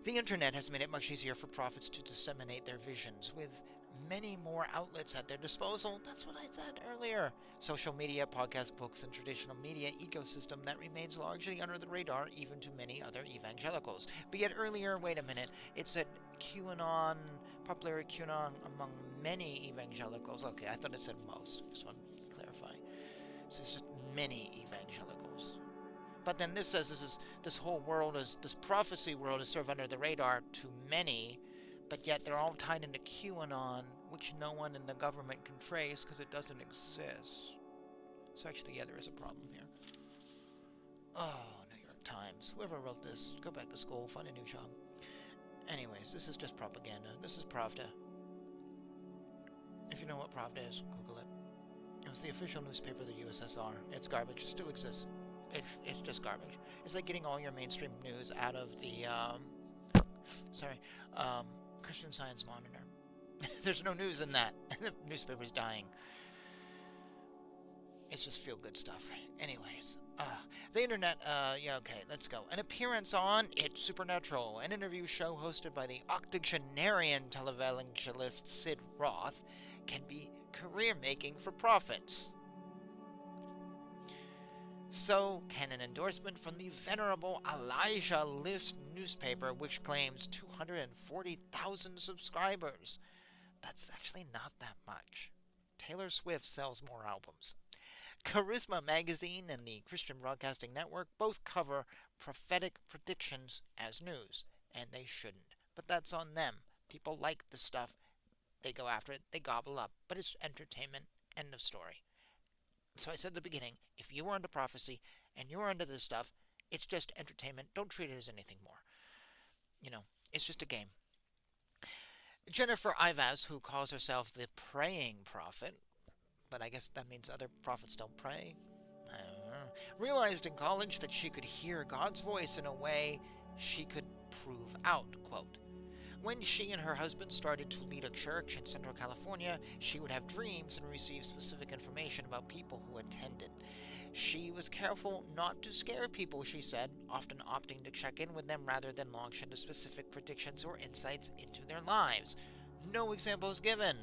The internet has made it much easier for prophets to disseminate their visions with many more outlets at their disposal. That's what I said earlier. Social media, podcasts, books, and traditional media ecosystem that remains largely under the radar even to many other evangelicals. But yet earlier, wait a minute, it said QAnon, popular QAnon among many evangelicals. Okay, I thought it said most. Just want to clarify. So it's just many evangelicals. But then this says this whole world this prophecy world is sort of under the radar to many, but yet they're all tied into QAnon, which no one in the government can trace because it doesn't exist. So actually, yeah, there is a problem here. Oh, New York Times. Whoever wrote this, go back to school, find a new job. Anyways, this is just propaganda. This is Pravda. If you know what Pravda is, Google it. It was the official newspaper of the USSR. It's garbage. It still exists. It's just garbage. It's like getting all your mainstream news out of the, Christian Science Monitor. There's no news in that. The newspaper's dying. It's just feel-good stuff. Anyways, the internet, okay, let's go. An appearance on It's Supernatural, an interview show hosted by the octogenarian televangelist Sid Roth, can be career-making for profits. So can an endorsement from the venerable Elijah List newspaper, which claims 240,000 subscribers. That's actually not that much. Taylor Swift sells more albums. Charisma Magazine and the Christian Broadcasting Network both cover prophetic predictions as news, and they shouldn't. But that's on them. People like the stuff. They go after it. They gobble up. But it's entertainment. End of story. So I said at the beginning, if you are into prophecy and you're into this stuff, it's just entertainment. Don't treat it as anything more. It's just a game. Jennifer Eivaz, who calls herself the praying prophet, but I guess that means other prophets don't pray, I don't know, realized in college that she could hear God's voice in a way she could prove out, quote. When she and her husband started to lead a church in Central California, she would have dreams and receive specific information about people who attended. She was careful not to scare people, she said, often opting to check in with them rather than launch into specific predictions or insights into their lives. No examples given.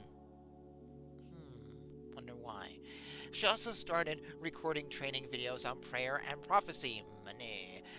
Wonder why. She also started recording training videos on prayer and prophecy,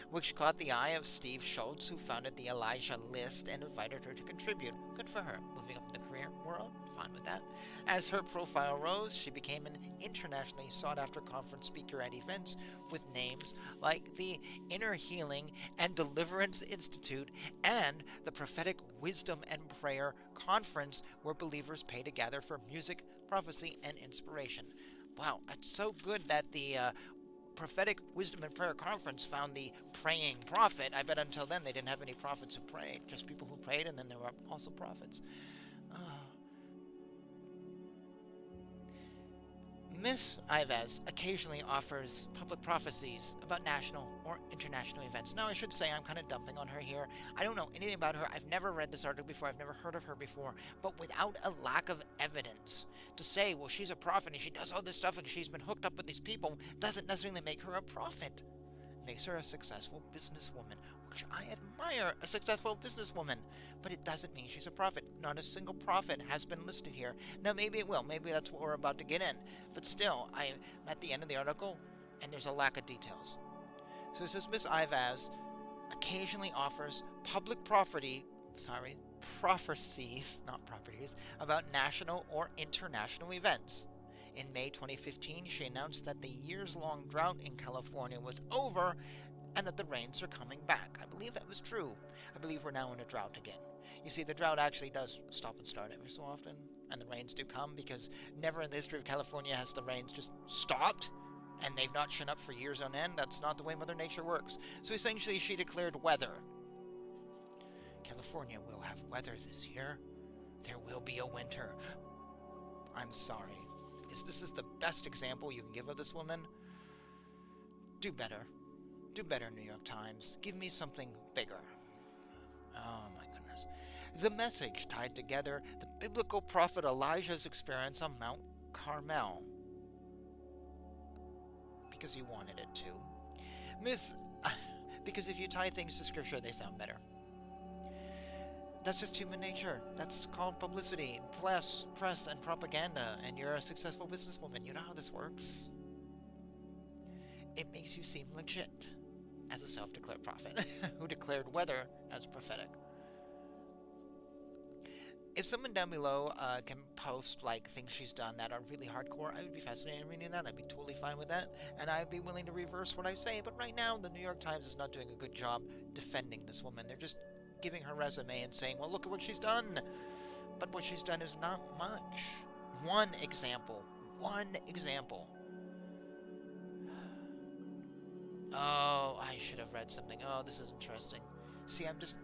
which caught the eye of Steve Schultz, who founded the Elijah List and invited her to contribute. Good for her. Moving up in the career world, fine with that. As her profile rose, she became an internationally sought-after conference speaker at events with names like the Inner Healing and Deliverance Institute and the Prophetic Wisdom and Prayer Conference, where believers pay to gather for music, prophecy, and inspiration. Wow, that's so good that the Prophetic Wisdom and Prayer Conference found the praying prophet. I bet until then they didn't have any prophets who prayed, just people who prayed, and then there were also prophets. Miss Eivaz occasionally offers public prophecies about national or international events. Now, I should say I'm kind of dumping on her here. I don't know anything about her. I've never read this article before. I've never heard of her before. But without a lack of evidence to say, well, she's a prophet and she does all this stuff and she's been hooked up with these people, doesn't necessarily make her a prophet. It makes her a successful businesswoman, which I admire, a successful businesswoman. But it doesn't mean she's a prophet. Not a single prophet has been listed here. Now, maybe it will. Maybe that's what we're about to get in. But still, I'm at the end of the article, and there's a lack of details. So it says Miss Eivaz occasionally offers public prophecies, not properties, about national or international events. In May 2015, she announced that the years-long drought in California was over and that the rains are coming back. I believe that was true. I believe we're now in a drought again. You see, the drought actually does stop and start every so often, and the rains do come, because never in the history of California has the rains just stopped, and they've not shown up for years on end. That's not the way Mother Nature works. So essentially, she declared weather. California will have weather this year. There will be a winter. I'm sorry. This is the best example you can give of this woman? Do better. Do better, New York Times. Give me something bigger. Oh my goodness. The Message tied together the biblical prophet Elijah's experience on Mount Carmel, because he wanted it to. Because if you tie things to scripture, they sound better. That's just human nature. That's called publicity, press, and propaganda, and you're a successful businesswoman. You know how this works. It makes you seem legit as a self-declared prophet who declared weather as prophetic. If someone down below can post like things she's done that are really hardcore, I would be fascinated in reading that. I'd be totally fine with that, and I'd be willing to reverse what I say. But right now, the New York Times is not doing a good job defending this woman. They're just giving her resume and saying, well, look at what she's done. But what she's done is not much. One example. Oh, I should have read something. Oh, this is interesting. See, I'm just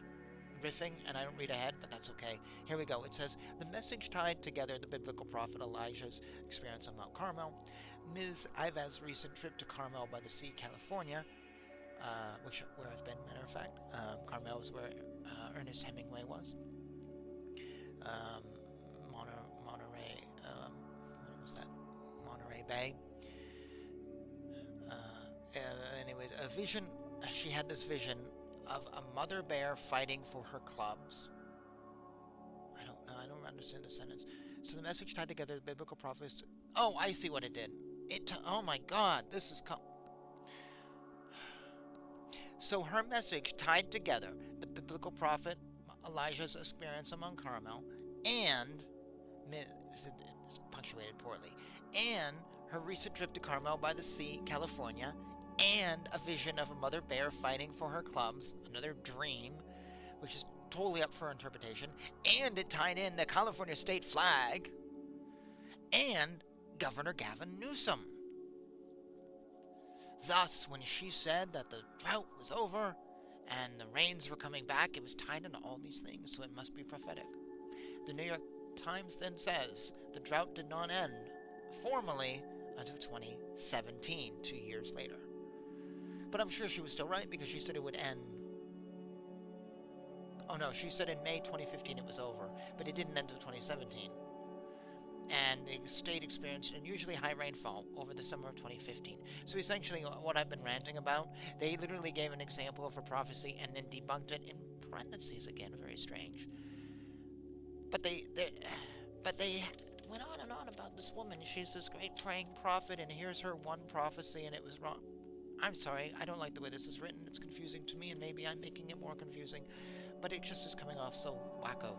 riffing and I don't read ahead, but that's okay. Here we go. It says, the message tied together the biblical prophet Elijah's experience on Mount Carmel, Ms. Eivaz's recent trip to Carmel by the Sea, California, where I've been, matter of fact. Carmel is where Ernest Hemingway was. Monterey, what was that? Monterey Bay. Anyways, a vision. She had this vision of a mother bear fighting for her cubs. I don't know. I don't understand the sentence. So the message tied together the biblical prophets. Oh, I see what it did. Oh my God, this is. So her message tied together the biblical prophet Elijah's experience on Mount Carmel and it's punctuated poorly, and her recent trip to Carmel by the Sea, California, and a vision of a mother bear fighting for her cubs, another dream, which is totally up for interpretation, and it tied in the California state flag and Governor Gavin Newsom. Thus, when she said that the drought was over and the rains were coming back, it was tied into all these things, so it must be prophetic. The New York Times then says the drought did not end formally until 2017, 2 years later. But I'm sure she was still right because she said it would end. Oh no, she said in May 2015 it was over, but it didn't end until 2017. And the state experienced an unusually high rainfall over the summer of 2015. So essentially what I've been ranting about, they literally gave an example of a prophecy and then debunked it in parentheses again. Very strange. But they went on about this woman. She's this great praying prophet, and here's her one prophecy, and it was wrong. I'm sorry, I don't like the way this is written. It's confusing to me, and maybe I'm making it more confusing. But it just is coming off so wacko.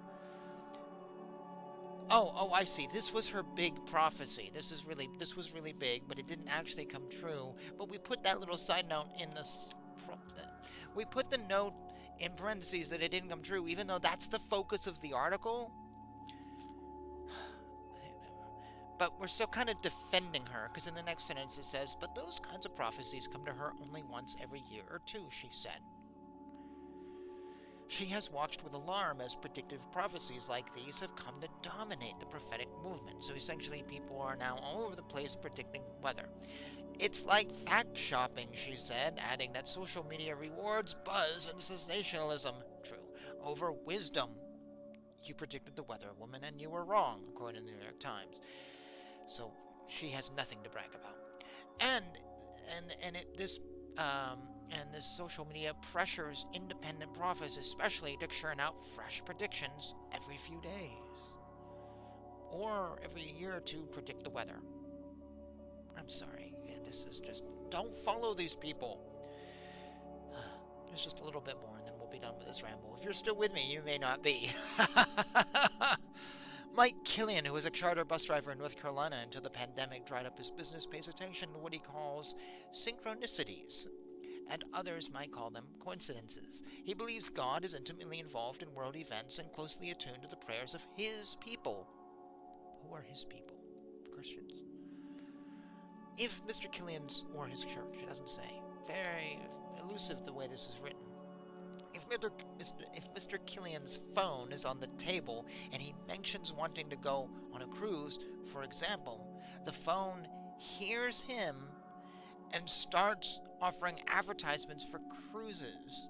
Oh, I see. This was her big prophecy. This was really big, but it didn't actually come true. But we put that little side note in this. We put the note in parentheses that it didn't come true, even though that's the focus of the article. But we're still kind of defending her, because in the next sentence it says, but those kinds of prophecies come to her only once every year or two, she said. She has watched with alarm as predictive prophecies like these have come to dominate the prophetic movement. So essentially people are now all over the place predicting weather. It's like fact shopping, she said, adding that social media rewards buzz and sensationalism. True. Over wisdom. You predicted the weather, woman, and you were wrong, according to the New York Times. So she has nothing to brag about. And this social media pressures independent prophets, especially to churn out fresh predictions every few days. Or every year or two predict the weather. I'm sorry. This is just... Don't follow these people. There's just a little bit more and then we'll be done with this ramble. If you're still with me, you may not be. Mike Killian, who was a charter bus driver in North Carolina until the pandemic dried up his business, pays attention to what he calls synchronicities, and others might call them coincidences. He believes God is intimately involved in world events and closely attuned to the prayers of his people. Who are his people? Christians. If Mr. Killian's or his church, it doesn't say. Very elusive the way this is written. If Mr. Killian's phone is on the table and he mentions wanting to go on a cruise, for example, the phone hears him and starts offering advertisements for cruises.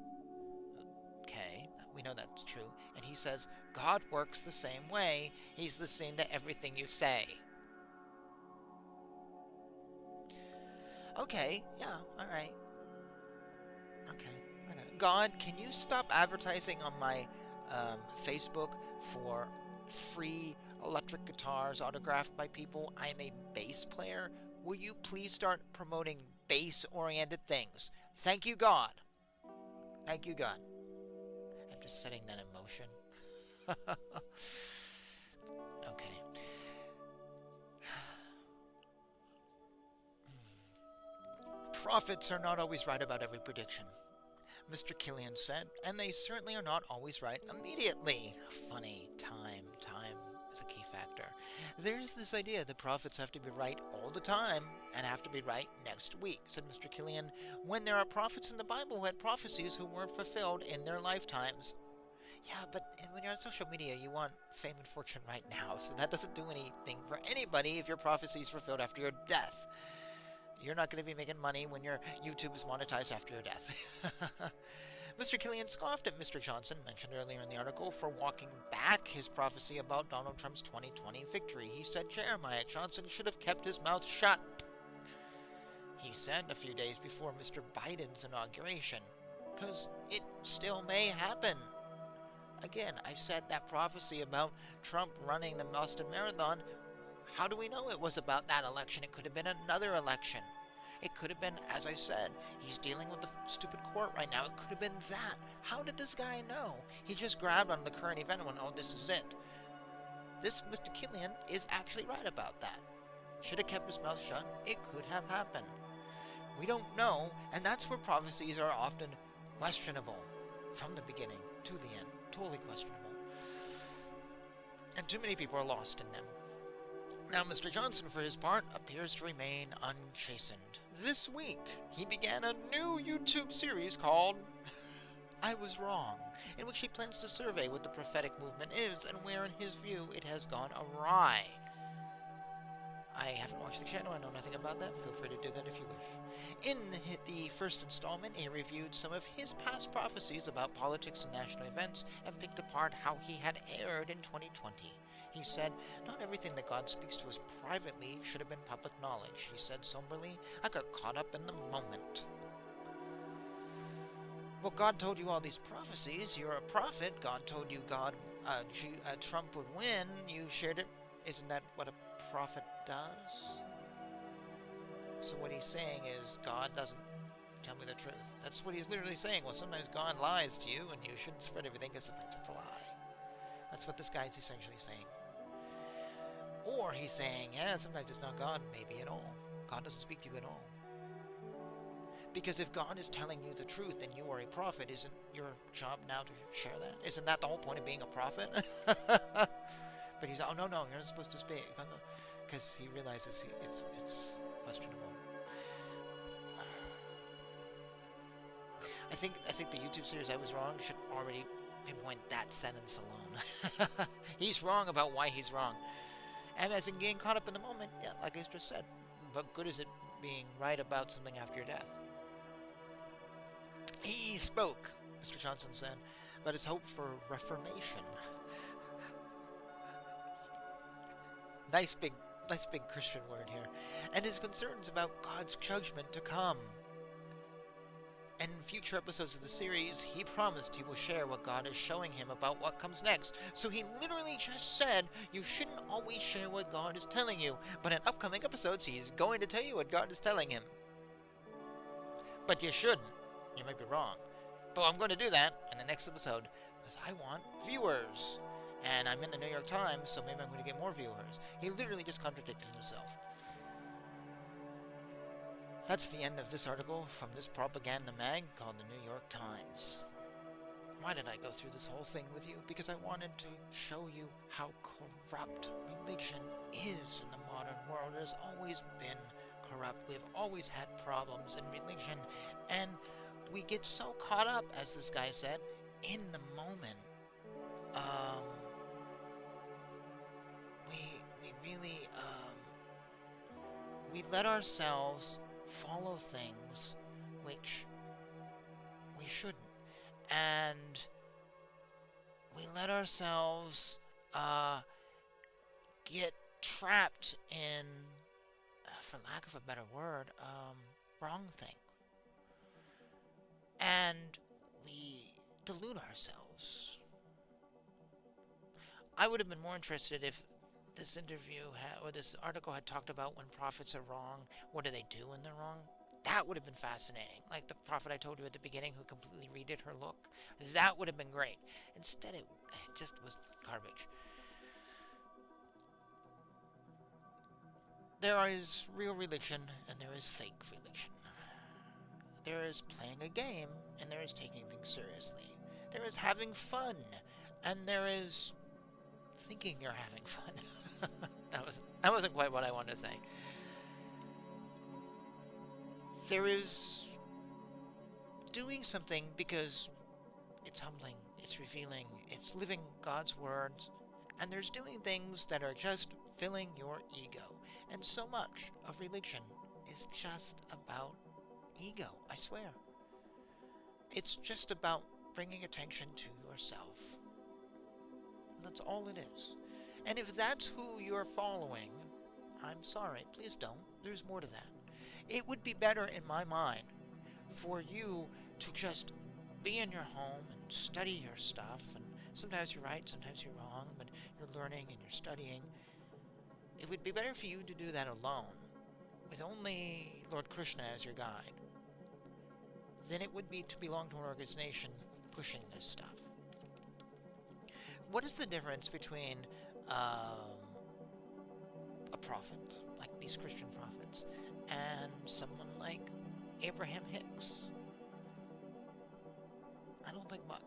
Okay, we know that's true. And he says, God works the same way. He's listening to everything you say. Okay, yeah, alright. Okay. God, can you stop advertising on my Facebook for free electric guitars autographed by people? I am a bass player. Will you please start promoting bass-oriented things? Thank you, God. Thank you, God. I'm just setting that in motion. Okay. Prophets are not always right about every prediction, Mr. Killian said, and they certainly are not always right immediately. Funny. Time is a key factor. There's this idea that prophets have to be right all the time and have to be right next week, said Mr. Killian, when there are prophets in the Bible who had prophecies who weren't fulfilled in their lifetimes. Yeah, but when you're on social media, you want fame and fortune right now, so that doesn't do anything for anybody if your prophecies were fulfilled after your death. You're not going to be making money when your YouTube is monetized after your death. Mr. Killian scoffed at Mr. Johnson, mentioned earlier in the article, for walking back his prophecy about Donald Trump's 2020 victory. He said Jeremiah Johnson should have kept his mouth shut. He said a few days before Mr. Biden's inauguration, because it still may happen. Again, I've said that prophecy about Trump running the Boston Marathon. How do we know it was about that election? It could have been another election. It could have been, as I said, he's dealing with the stupid court right now. It could have been that. How did this guy know? He just grabbed on the current event and went, oh, this is it. This Mr. Killian is actually right about that. Should have kept his mouth shut. It could have happened. We don't know, and that's where prophecies are often questionable from the beginning to the end. Totally questionable. And too many people are lost in them. Now, Mr. Johnson, for his part, appears to remain unchastened. This week, he began a new YouTube series called I Was Wrong, in which he plans to survey what the prophetic movement is and where, in his view, it has gone awry. I haven't watched the channel, I know nothing about that. Feel free to do that if you wish. In the first installment, he reviewed some of his past prophecies about politics and national events and picked apart how he had erred in 2020. He said, not everything that God speaks to us privately should have been public knowledge. He said somberly, I got caught up in the moment. Well, God told you all these prophecies. You're a prophet. God told you Trump would win. You shared it. Isn't that what a prophet does? So what he's saying is, God doesn't tell me the truth. That's what he's literally saying. Well, sometimes God lies to you, and you shouldn't spread everything because sometimes it's a lie. That's what this guy's essentially saying. Or he's saying, yeah, sometimes it's not God, maybe at all. God doesn't speak to you at all. Because if God is telling you the truth and you are a prophet, isn't your job now to share that? Isn't that the whole point of being a prophet? But he's, oh, no, you're not supposed to speak. Because he realizes it's questionable. I think the YouTube series I Was Wrong should already pinpoint that sentence alone. He's wrong about why he's wrong. And as in getting caught up in the moment, yeah, like I just said, what good is it being right about something after your death? He spoke, Mr. Johnson said, about his hope for reformation. Nice big Christian word here. And his concerns about God's judgment to come. And in future episodes of the series, he promised he will share what God is showing him about what comes next. So he literally just said, you shouldn't always share what God is telling you. But in upcoming episodes, he's going to tell you what God is telling him. But you shouldn't. You might be wrong. But I'm going to do that in the next episode because I want viewers. And I'm in the New York Times, so maybe I'm going to get more viewers. He literally just contradicted himself. That's the end of this article from this propaganda mag called the New York Times. Why did I go through this whole thing with you? Because I wanted to show you how corrupt religion is in the modern world. It has always been corrupt. We've always had problems in religion. And we get so caught up, as this guy said, in the moment. We let ourselves follow things which we shouldn't, and we let ourselves get trapped in, for lack of a better word, wrong thing, and we delude ourselves. I would have been more interested if this interview or this article had talked about when prophets are wrong, what do they do when they're wrong? That would have been fascinating. Like the prophet I told you at the beginning who completely redid her look. That would have been great. Instead, it just was garbage. There is real religion and there is fake religion. There is playing a game and there is taking things seriously. There is having fun and there is thinking you're having fun. That wasn't quite what I wanted to say. There is doing something because it's humbling, it's revealing, it's living God's words, and there's doing things that are just filling your ego. And so much of religion is just about ego, I swear. It's just about bringing attention to yourself. That's all it is. And if that's who you're following, I'm sorry, please don't. There's more to that. It would be better, in my mind, for you to just be in your home and study your stuff. And sometimes you're right, sometimes you're wrong, but you're learning and you're studying. It would be better for you to do that alone, with only Lord Krishna as your guide, than it would be to belong to an organization pushing this stuff. What is the difference between a prophet, like these Christian prophets, and someone like Abraham-Hicks? I don't think much.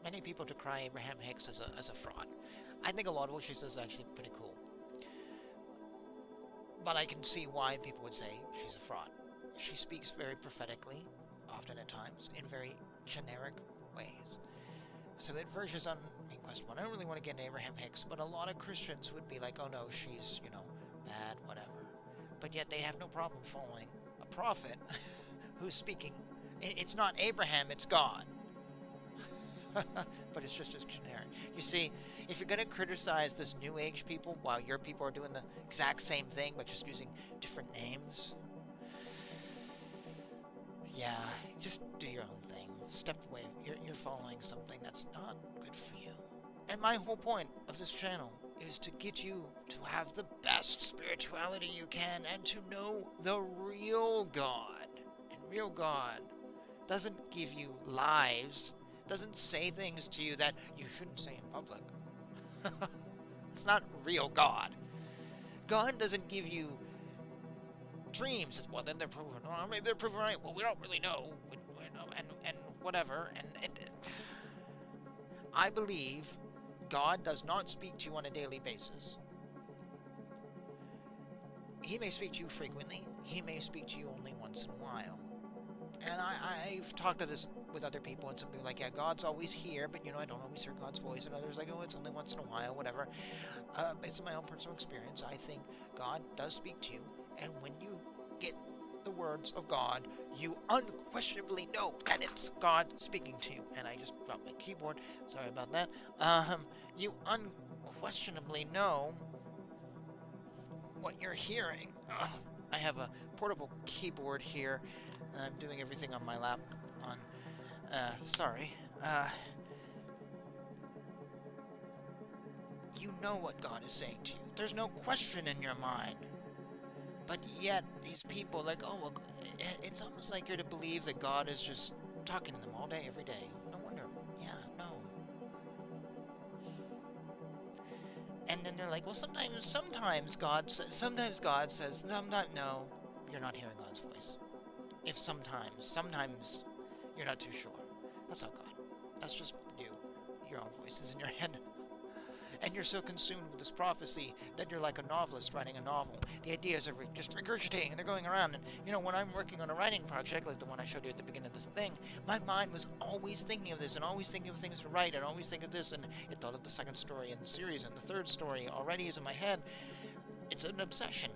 Many people decry Abraham-Hicks as a fraud. I think a lot of what she says is actually pretty cool. But I can see why people would say she's a fraud. She speaks very prophetically, often at times, in very generic ways. So it verges on being question one. I don't really want to get into Abraham-Hicks, but a lot of Christians would be like, oh no, she's, bad, whatever. But yet they have no problem following a prophet who's speaking. It's not Abraham, it's God. But it's just as generic. You see, if you're going to criticize this New Age people while your people are doing the exact same thing but just using different names, yeah, just do your own thing. Step away. You're following something that's not good for you. And my whole point of this channel is to get you to have the best spirituality you can and to know the real God. And real God doesn't give you lies, doesn't say things to you that you shouldn't say in public. It's not real God. God doesn't give you dreams. Well, then they're proven wrong. Maybe they're proven right. Well, we don't really know. And whatever. And I believe God does not speak to you on a daily basis. He may speak to you frequently. He may speak to you only once in a while. And I've talked to this with other people, and some people are like, yeah, God's always here, but I don't always hear God's voice. And others like, oh, it's only once in a while, whatever. Based on my own personal experience, I think God does speak to you, and when you get the words of God, you unquestionably know that it's God speaking to you. And I just dropped my keyboard, sorry about that. You unquestionably know what you're hearing. I have a portable keyboard here, and I'm doing everything on my lap on, sorry. You know what God is saying to you. There's no question in your mind. But yet, these people, like, oh, well, it's almost like you're to believe that God is just talking to them all day, every day. No wonder. Yeah, no. And then they're like, well, sometimes God says, no, you're not hearing God's voice. If sometimes you're not too sure. That's not God. That's just you. Your own voices in your head. And you're so consumed with this prophecy that you're like a novelist writing a novel. The ideas are just regurgitating, and they're going around. And, when I'm working on a writing project, like the one I showed you at the beginning of this thing, my mind was always thinking of this, and always thinking of things to write, and always think of this, and it thought of the second story in the series, and the third story already is in my head. It's an obsession.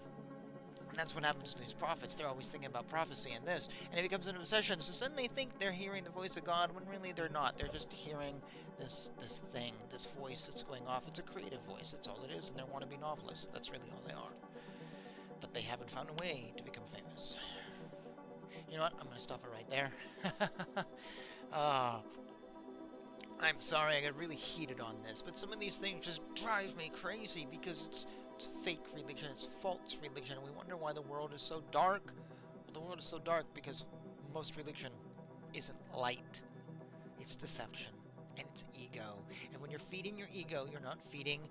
And that's what happens to these prophets. They're always thinking about prophecy and this, and it becomes an obsession. So suddenly they think they're hearing the voice of God, when really they're not. They're just hearing this thing, this voice that's going off. It's a creative voice. That's all it is, and they want to be novelists. That's really all they are. But they haven't found a way to become famous. You know what? I'm going to stop it right there. I'm sorry, I got really heated on this, but some of these things just drive me crazy because it's fake religion, it's false religion, and we wonder why the world is so dark. Well, the world is so dark because most religion isn't light. It's deception, and it's ego. And when you're feeding your ego, you're not feeding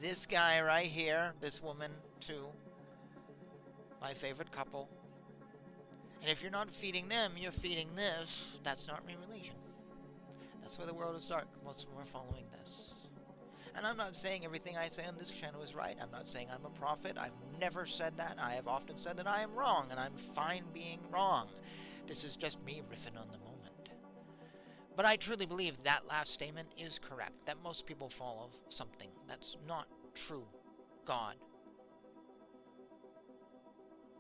this guy right here, this woman too, my favorite couple. And if you're not feeding them, you're feeding this. That's not real religion. That's why the world is dark. Most of them are following this. And I'm not saying everything I say on this channel is right. I'm not saying I'm a prophet. I've never said that. I have often said that I am wrong, and I'm fine being wrong. This is just me riffing on the moment. But I truly believe that last statement is correct, that most people follow something that's not true God.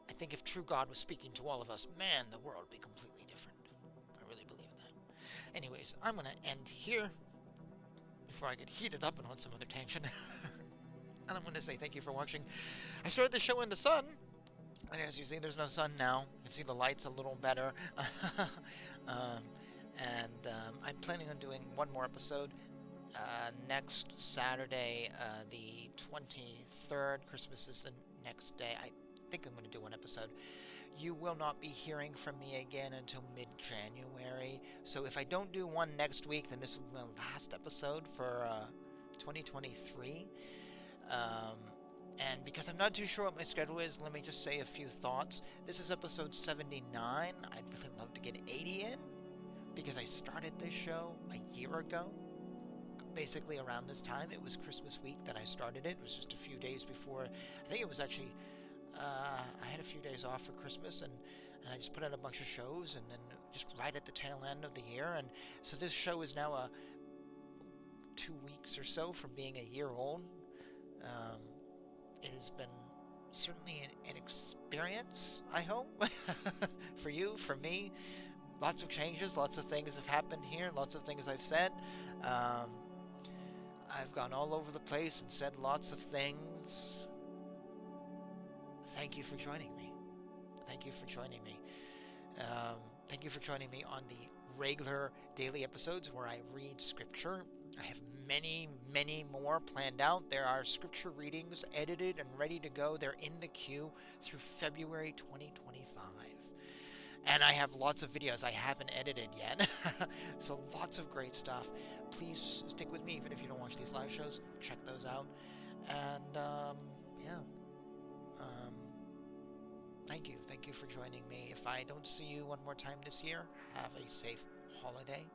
I think if true God was speaking to all of us, man, the world would be completely different. I really believe that. Anyways, I'm going to end here before I get heated up and on some other tangent. And I'm going to say thank you for watching. I started the show in the sun, and as you see, there's no sun now. You can see the lights a little better. I'm planning on doing one more episode next Saturday, the 23rd. Christmas is the next day. I think I'm going to do one episode. You will not be hearing from me again until mid-January. So if I don't do one next week, then this will be my last episode for 2023. And because I'm not too sure what my schedule is, let me just say a few thoughts. This is episode 79. I'd really love to get 80 in, because I started this show a year ago. Basically around this time. It was Christmas week that I started it. It was just a few days before. I think it was actually, I had a few days off for Christmas, and I just put out a bunch of shows, and then just right at the tail end of the year. And so this show is now 2 weeks or so from being a year old. It has been certainly an experience, I hope, for you, for me. Lots of changes, lots of things have happened here, lots of things I've said. I've gone all over the place and said lots of things. Thank you for joining me. Thank you for joining me. Thank you for joining me on the regular daily episodes where I read scripture. I have many, many more planned out. There are scripture readings edited and ready to go. They're in the queue through February 2025. And I have lots of videos I haven't edited yet. So lots of great stuff. Please stick with me even if you don't watch these live shows. Check those out. And thank you. Thank you for joining me. If I don't see you one more time this year, have a safe holiday.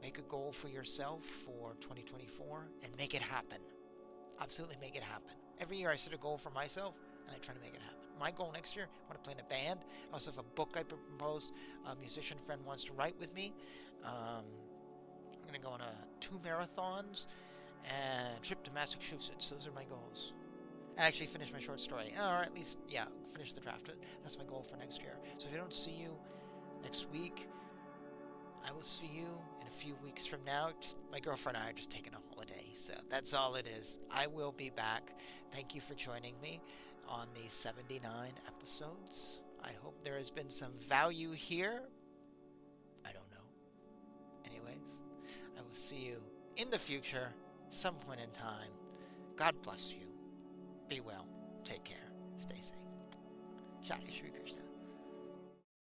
Make a goal for yourself for 2024 and make it happen. Absolutely make it happen. Every year I set a goal for myself and I try to make it happen. My goal next year, I want to play in a band. I also have a book I proposed. A musician friend wants to write with me. I'm going to go on 2 marathons and a trip to Massachusetts. Those are my goals. And actually finish my short story. Or at least, finish the draft. That's my goal for next year. So if I don't see you next week, I will see you in a few weeks from now. My girlfriend and I are just taking a holiday. So that's all it is. I will be back. Thank you for joining me on these 79 episodes. I hope there has been some value here. I don't know. Anyways, I will see you in the future, some point in time. God bless you. Be well. Take care. Stay safe. Jai Shri Krishna.